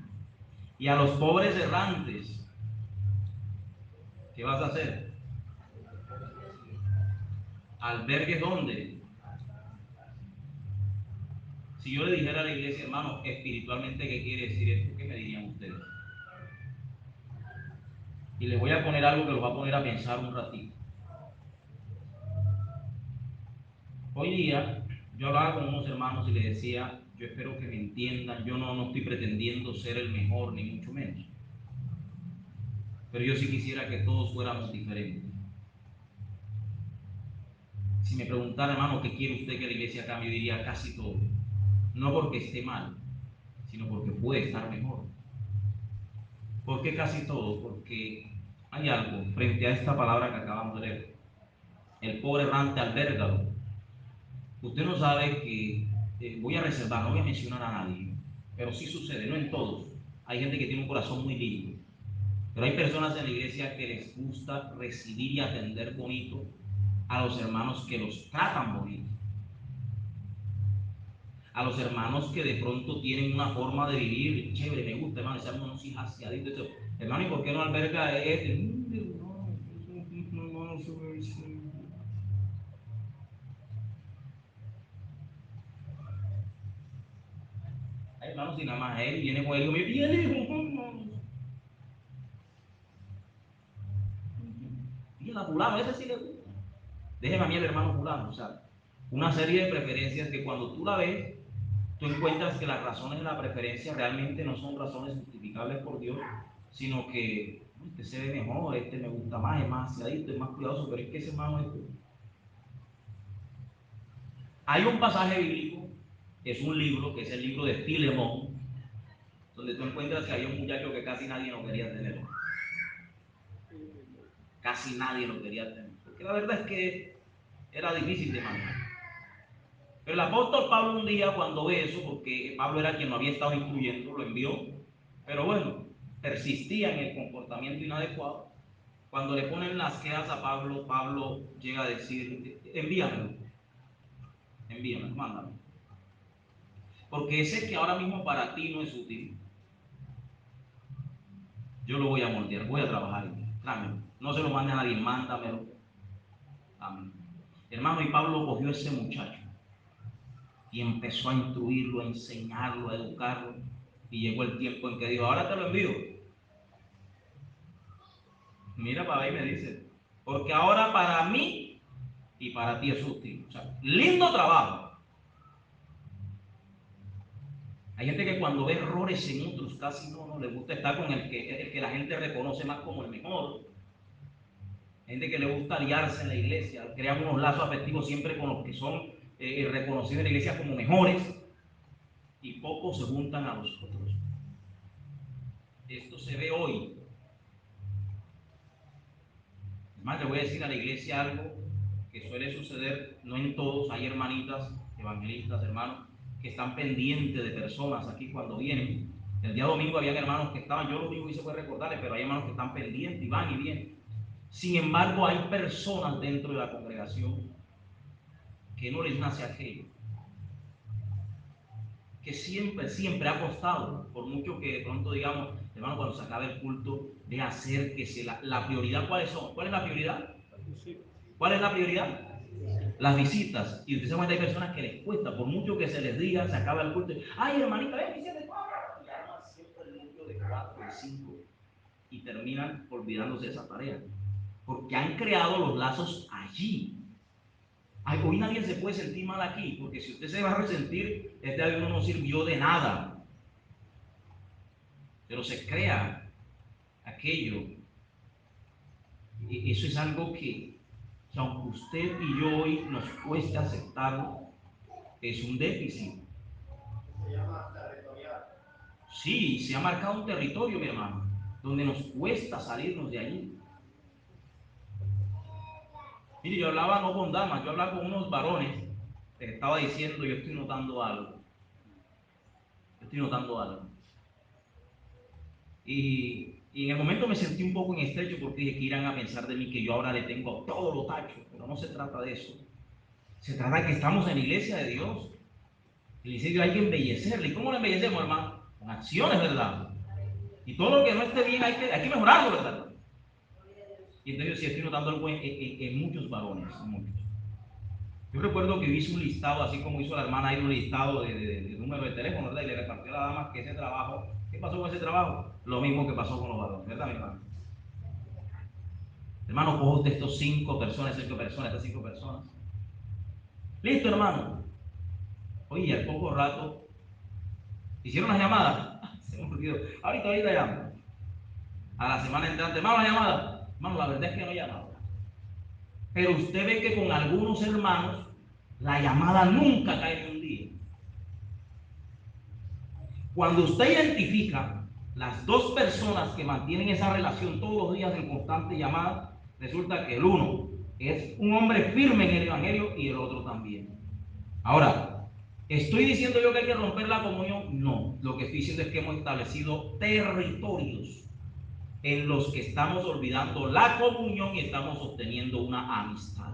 Y a los pobres errantes, ¿qué vas a hacer? ¿Albergues dónde? Si yo le dijera a la iglesia, hermano, espiritualmente, ¿qué quiere decir esto? ¿Qué me dirían ustedes? Y les voy a poner algo que los va a poner a pensar un ratito. Hoy día, yo hablaba con unos hermanos y les decía, yo espero que me entiendan, yo no estoy pretendiendo ser el mejor, ni mucho menos. Pero yo sí quisiera que todos fuéramos diferentes. Si me preguntara, hermano, ¿qué quiere usted que la iglesia cambie? Yo diría casi todo. No porque esté mal, sino porque puede estar mejor. ¿Por qué casi todo? Porque hay algo frente a esta palabra que acabamos de leer. El pobre errante albérgalo. Usted no sabe que, voy a reservar, no voy a mencionar a nadie, pero sí sucede, no en todos. Hay gente que tiene un corazón muy lindo, pero hay personas en la iglesia que les gusta recibir y atender bonito a los hermanos que los tratan bonito. a los hermanos que de pronto tienen una forma de vivir chévere, me gusta, hermano, ese hermano sí haciadito, eso. Hermano, ¿y por qué no alberga este? No, ay, hermano, si nada más él viene con él, me viene, y el fulano, ese sí le gusta. Déjeme a mí el hermano fulano, o sea, una serie de preferencias que cuando tú la ves, tú encuentras que las razones de la preferencia realmente no son razones justificables por Dios, sino que este se ve mejor, este me gusta más, es más aseadito, es más cuidadoso, pero es que ese hermano es... Hay un pasaje bíblico, es un libro, que es el libro de Filemón, donde tú encuentras que hay un muchacho que casi nadie lo quería tener. Casi nadie lo quería tener. Porque la verdad es que era difícil de manejar. Pero el apóstol Pablo un día cuando ve eso, porque Pablo era quien lo había estado instruyendo, lo envió, pero bueno, persistía en el comportamiento inadecuado. Cuando le ponen las quejas a Pablo, Pablo llega a decir, envíamelo, mándame. Porque ese que ahora mismo para ti no es útil, yo lo voy a moldear, voy a trabajar en él. Tráemelo. No se lo mande a nadie, mándamelo. Amén. Hermano, y Pablo cogió a ese muchacho y empezó a instruirlo, a enseñarlo, a educarlo. Y llegó el tiempo en que dijo, ahora te lo envío. Mira para ahí me dice, porque ahora para mí y para ti es útil. O sea, lindo trabajo. Hay gente que cuando ve errores en otros casi no le gusta estar con el que la gente reconoce más como el mejor. Hay gente que le gusta aliarse en la iglesia, crean unos lazos afectivos siempre con los que son reconocidos en la iglesia como mejores y pocos se juntan a los otros. Esto se ve hoy. Además, le voy a decir a la iglesia algo que suele suceder, no en todos, hay hermanitas, evangelistas, hermanos, que están pendientes de personas aquí cuando vienen. El día domingo habían hermanos que estaban, yo lo único que hice fue recordarles, pero hay hermanos que están pendientes y van y vienen. Sin embargo, hay personas dentro de la congregación que no les nace aquello, que siempre ha costado, por mucho que de pronto digamos, hermano, cuando se acabe el culto, de hacer que se la prioridad, ¿cuáles son? ¿Cuál es la prioridad? ¿Cuál es la prioridad? Las visitas. Y usted se cuenta, hay personas que les cuesta, por mucho que se les diga, se acaba el culto, ay, hermanita, ven, visita, y arman siempre el número de 4, de 5, y terminan olvidándose de esa tarea, porque han creado los lazos allí. Ay, hoy nadie se puede sentir mal aquí, porque si usted se va a resentir, este avión no sirvió de nada. Pero se crea aquello. Eso es algo que aunque usted y yo hoy nos cueste aceptarlo, es un déficit. Se llama territorial. Sí, se ha marcado un territorio, mi hermano, donde nos cuesta salirnos de allí. Mire, yo hablaba no con damas, yo hablaba con unos varones, les estaba diciendo, yo estoy notando algo. Y en el momento me sentí un poco en estrecho porque dije que irán a pensar de mí que yo ahora le tengo todo lo tacho, pero no se trata de eso. Se trata de que estamos en la iglesia de Dios. El iglesia hay que embellecerle. ¿Y cómo lo embellecemos, hermano? Con acciones, ¿verdad? Y todo lo que no esté bien hay que mejorarlo, ¿verdad? Y entonces yo sí estoy notando algo en muchos varones, muchos. Yo recuerdo que hice un listado, así como hizo la hermana ahí un listado de número de teléfono, ¿verdad? Y le repartió a la dama que ese trabajo, ¿qué pasó con ese trabajo? Lo mismo que pasó con los varones, ¿verdad, mi hermano? Hermano, cojo de estos 5 personas, estas 5 personas. Listo, hermano. Oye, al poco rato, hicieron las llamadas. Se me olvidó. Ahorita llamo. A la semana entrante, hermano, la llamada. Hermano, la verdad es que no he llamado. Pero usted ve que con algunos hermanos, la llamada nunca cae en un día. Cuando usted identifica las 2 personas que mantienen esa relación todos los días en constante llamada, resulta que el uno es un hombre firme en el evangelio y el otro también. Ahora, ¿estoy diciendo yo que hay que romper la comunión? No, lo que estoy diciendo es que hemos establecido territorios en los que estamos olvidando la comunión y estamos obteniendo una amistad.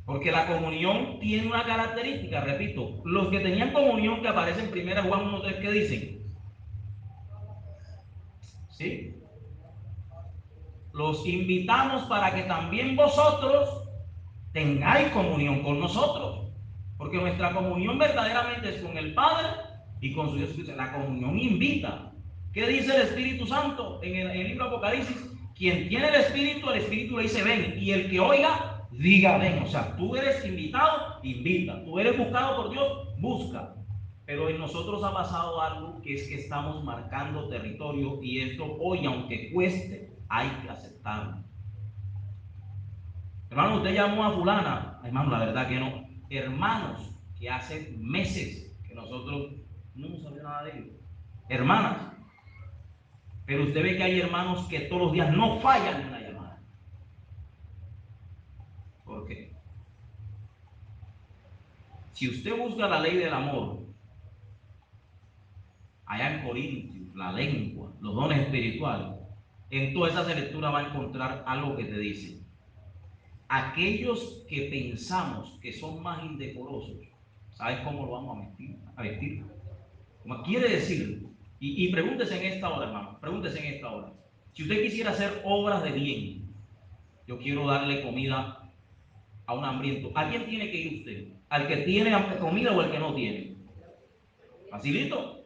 Porque la comunión tiene una característica, repito, los que tenían comunión que aparece en 1 Juan 1:3, ¿qué dicen? ¿Sí? Los invitamos para que también vosotros tengáis comunión con nosotros. Porque nuestra comunión verdaderamente es con el Padre y con su Dios. La comunión invita. ¿Qué dice el Espíritu Santo en el libro de Apocalipsis? Quien tiene el Espíritu le dice ven. Y el que oiga, diga ven. O sea, tú eres invitado, invita. Tú eres buscado por Dios, busca. Pero en nosotros ha pasado algo, que es que estamos marcando territorio, y esto hoy, aunque cueste, hay que aceptarlo. Hermano, usted llamó a fulana. Hermano, la verdad que no. Hermanos que hace meses que nosotros no hemos sabido nada de ellos. Hermanas. Pero usted ve que hay hermanos que todos los días no fallan en una llamada. ¿Por qué? Si usted busca la ley del amor, allá en Corintios, la lengua, los dones espirituales, en toda esa lectura va a encontrar algo que te dice: aquellos que pensamos que son más indecorosos, ¿sabes cómo lo vamos a vestir? Como quiere decir, y pregúntese en esta hora, hermano, pregúntese en esta hora. Si usted quisiera hacer obras de bien, yo quiero darle comida a un hambriento, ¿a quién tiene que ir usted? ¿Al que tiene comida o al que no tiene? Facilito.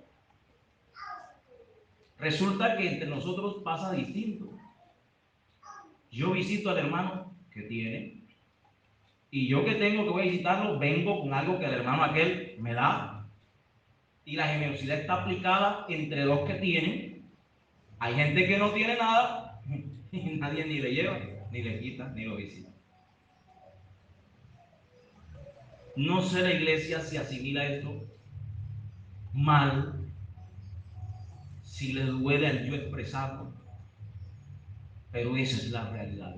Resulta que entre nosotros pasa distinto. Yo visito al hermano que tiene, y yo que tengo que voy a visitarlo, vengo con algo que el hermano aquel me da, y la generosidad está aplicada entre dos que tienen. Hay gente que no tiene nada y nadie ni le lleva, ni le quita, ni lo visita. No sé la iglesia si asimila esto mal, si le duele al yo expresarlo, pero esa es la realidad.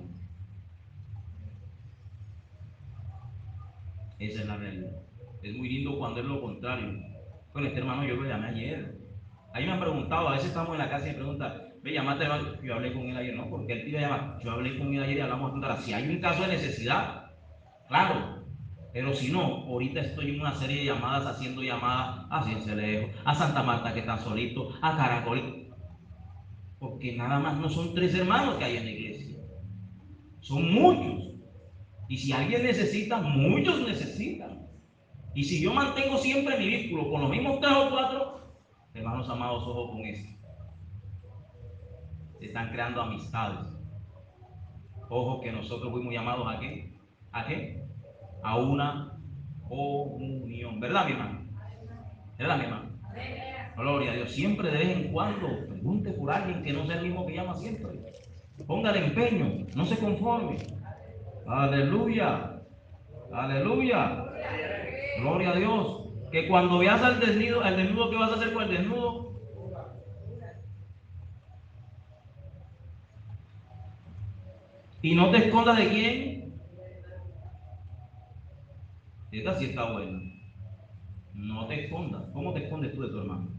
Esa es la realidad. Es muy lindo cuando es lo contrario. Con este hermano yo lo llamé ayer. Ahí me han preguntado, a veces estamos en la casa y me preguntan, ve, llamaste, yo hablé con él ayer, no, porque él te iba a llamar. Yo hablé con él ayer y hablamos juntas. Si hay un caso de necesidad, claro, pero si no, ahorita estoy en una serie de llamadas, haciendo llamadas a Cincelejo, a Santa Marta, que están solitos, a Caracol, porque nada más no son 3 hermanos que hay en la iglesia, son muchos. Y si alguien necesita, muchos necesitan. Y si yo mantengo siempre mi vínculo con los mismos 3 o 4, hermanos amados, ojo con esto. Se están creando amistades. Ojo que nosotros fuimos llamados ¿a qué? ¿A qué? A una comunión. ¿Verdad, mi hermano? ¿Verdad, mi hermano? Gloria a Dios. Siempre de vez en cuando pregunte por alguien que no sea el mismo que llama siempre. Póngale empeño, no se conforme. Aleluya. Aleluya. Gloria a Dios. Que cuando veas al desnudo, ¿qué vas a hacer con el desnudo? Y no te escondas de quién. Esta sí está buena. No te escondas. ¿Cómo te escondes tú de tu hermano?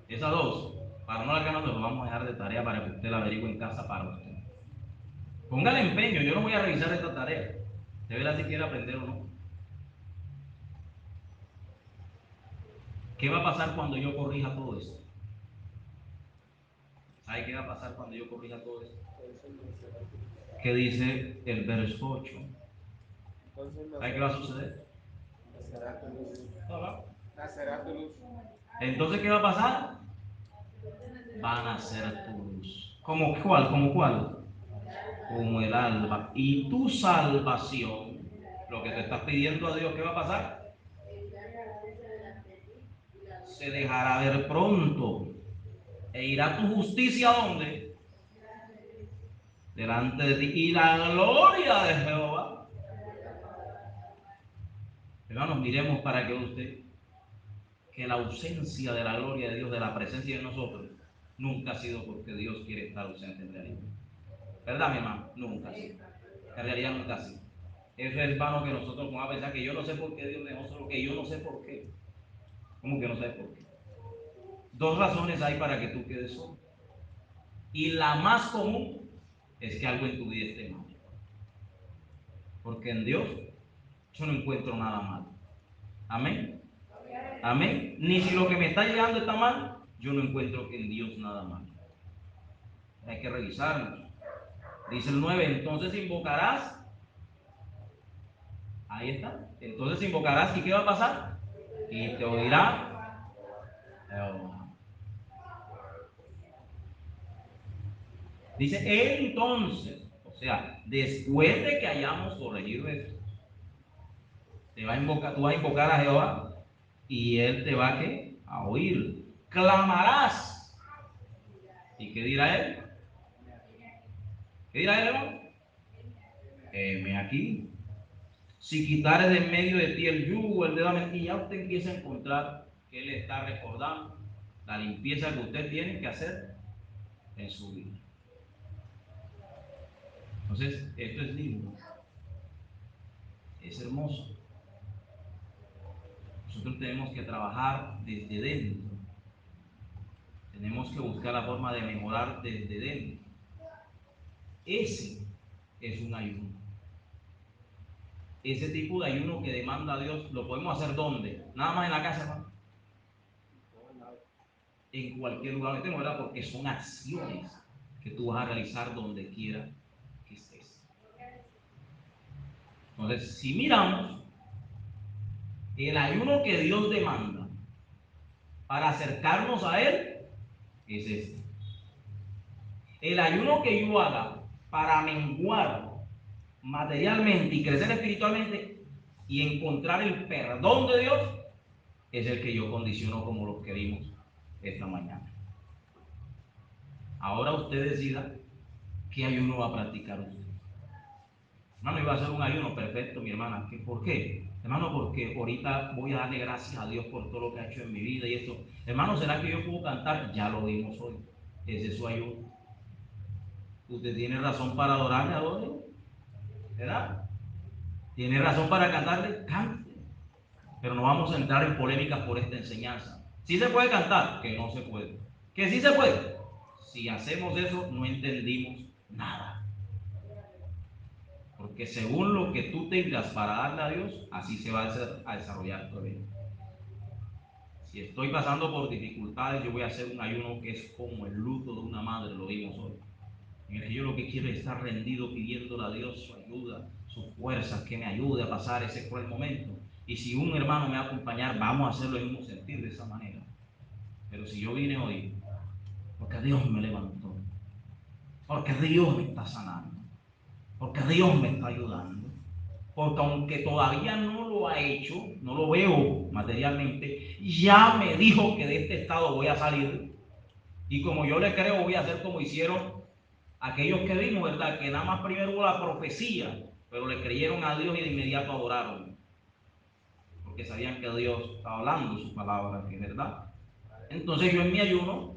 Esas dos, para no alargarnos, lo vamos a dejar de tarea para que usted la averigüe en casa para usted. Póngale empeño, yo no voy a revisar esta tarea. Usted verá si quiere aprender o no. ¿Qué va a pasar cuando yo corrija todo esto? ¿Sabe qué va a pasar cuando yo corrija todo esto? ¿Qué dice el verso 8? ¿Sabe qué va a suceder? Entonces, ¿qué va a pasar? Van a ser tu luz. ¿Cómo cuál? ¿Cómo cuál? Como el alba. Y tu salvación, lo que te estás pidiendo a Dios, ¿qué va a pasar? Se dejará ver pronto. E irá tu justicia ¿a dónde? Delante de ti. Y la gloria de Jehová. Hermanos, miremos para que usted, que la ausencia de la gloria de Dios, de la presencia de nosotros, nunca ha sido porque Dios quiere estar ausente en realidad. ¿Verdad, mi hermano? Nunca ha sido. En realidad nunca ha sido. Eso es vano que nosotros vamos a pensar que yo no sé por qué Dios dejó solo, que yo no sé por qué. ¿Cómo que no sé por qué? 2 razones hay para que tú quedes solo. Y la más común es que algo en tu vida esté mal. Porque en Dios yo no encuentro nada mal. Amén. Amén. Ni si lo que me está llegando está mal, yo no encuentro que en Dios nada mal. Hay que revisarnos. Dice el 9, entonces invocarás. Ahí está. Entonces invocarás, ¿y qué va a pasar? Y te oirá Jehová. Dice entonces, o sea, después de que hayamos corregido esto, te va a invocar, tú vas a invocar a Jehová y él te va a, ¿qué? A oír. Clamarás. ¿Y qué dirá él? ¿Qué dirá él, hermano? Heme aquí. Si quitares de en medio de ti el yugo, el dedo de la mentira, ya usted empieza a encontrar que él está recordando la limpieza que usted tiene que hacer en su vida. Entonces, esto es lindo, es hermoso. Nosotros tenemos que trabajar desde dentro. Tenemos que buscar la forma de mejorar desde dentro. Ese es un ayuno. Ese tipo de ayuno que demanda a Dios, ¿lo podemos hacer dónde? Nada más en la casa, hermano. En cualquier lugar donde estemos, ¿verdad? Porque son acciones que tú vas a realizar donde quiera que estés. Entonces, si miramos, el ayuno que Dios demanda para acercarnos a Él es este. El ayuno que yo haga para menguar materialmente y crecer espiritualmente y encontrar el perdón de Dios es el que yo condiciono como los que vimos esta mañana. Ahora usted decida qué ayuno va a practicar usted. Hermano, iba a hacer un ayuno perfecto, mi hermana. ¿Por qué? Hermano, porque ahorita voy a darle gracias a Dios por todo lo que ha hecho en mi vida y esto. Hermano, ¿será que yo puedo cantar? Ya lo vimos hoy. Ese es su ayuno. Usted tiene razón para adorarle, adore, ¿verdad? Tiene razón para cantarle, cante. Pero no vamos a entrar en polémicas por esta enseñanza. ¿Sí se puede cantar? Que no se puede. ¿Que sí se puede? Si hacemos eso, no entendimos nada. Porque según lo que tú tengas para darle a Dios, así se va a desarrollar tu vida. Si estoy pasando por dificultades, yo voy a hacer un ayuno que es como el luto de una madre, lo vimos hoy. En el que yo lo que quiero es estar rendido pidiéndole a Dios su ayuda, sus fuerzas, que me ayude a pasar ese cruel momento. Y si un hermano me va a acompañar, vamos a hacerlo en un sentir de esa manera. Pero si yo vine hoy, porque Dios me levantó, porque Dios me está sanando, porque Dios me está ayudando, porque aunque todavía no lo ha hecho, no lo veo materialmente, ya me dijo que de este estado voy a salir. Y como yo le creo, voy a hacer como hicieron aquellos que vimos, ¿verdad? Que nada más primero hubo la profecía, pero le creyeron a Dios y de inmediato adoraron. Porque sabían que Dios estaba hablando su palabra, que es verdad. Entonces yo en mi ayuno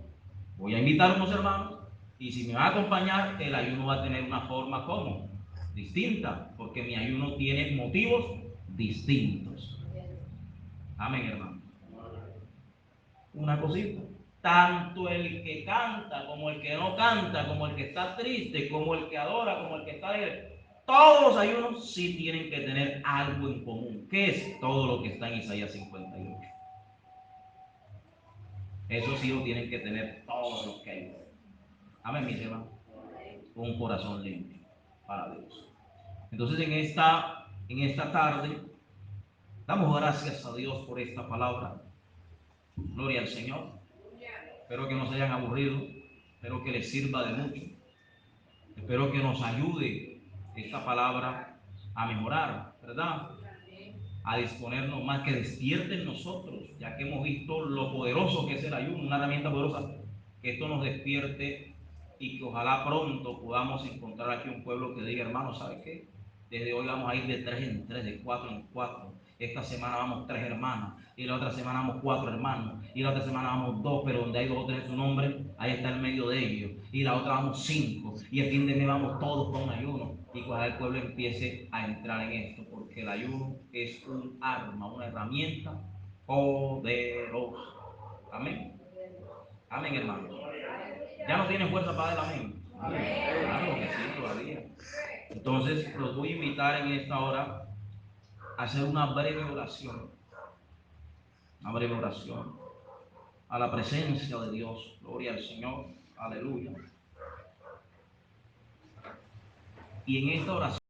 voy a invitar a unos hermanos y si me van a acompañar, el ayuno va a tener una forma como distinta, porque mi ayuno tiene motivos distintos. Amén, hermano. Una cosita. Tanto el que canta como el que no canta, como el que está triste, como el que adora, como el que está alegre, todos los ayunos sí tienen que tener algo en común. ¿Qué es? Todo lo que está en Isaías 58. Eso sí lo tienen que tener todos los que ayunan. Amén, mis hermanos. Un corazón limpio para Dios. Entonces en esta tarde damos gracias a Dios por esta palabra. Gloria al Señor. Espero que no se hayan aburrido. Espero que les sirva de mucho. Espero que nos ayude esta palabra a mejorar, ¿verdad? A disponernos más, que despierte en nosotros, ya que hemos visto lo poderoso que es el ayuno, una herramienta poderosa, que esto nos despierte y que ojalá pronto podamos encontrar aquí un pueblo que diga, hermano, ¿sabe qué? Desde hoy vamos a ir de 3 en 3, de 4 en 4. Esta semana vamos 3 hermanos, y la otra semana vamos 4 hermanos, y la otra semana vamos 2, pero donde hay 2 o 3 en su nombre, ahí está el medio de ellos. Y la otra vamos 5, y el fin de mes vamos todos con un ayuno. Y cuando el pueblo empiece a entrar en esto, porque el ayuno es un arma, una herramienta poderosa. Amén. Amén, hermano. Ya no tienen fuerza para el amén. Claro que sí. Entonces, los voy a invitar en esta hora a hacer una breve oración a la presencia de Dios. Gloria al Señor, aleluya. Y en esta oración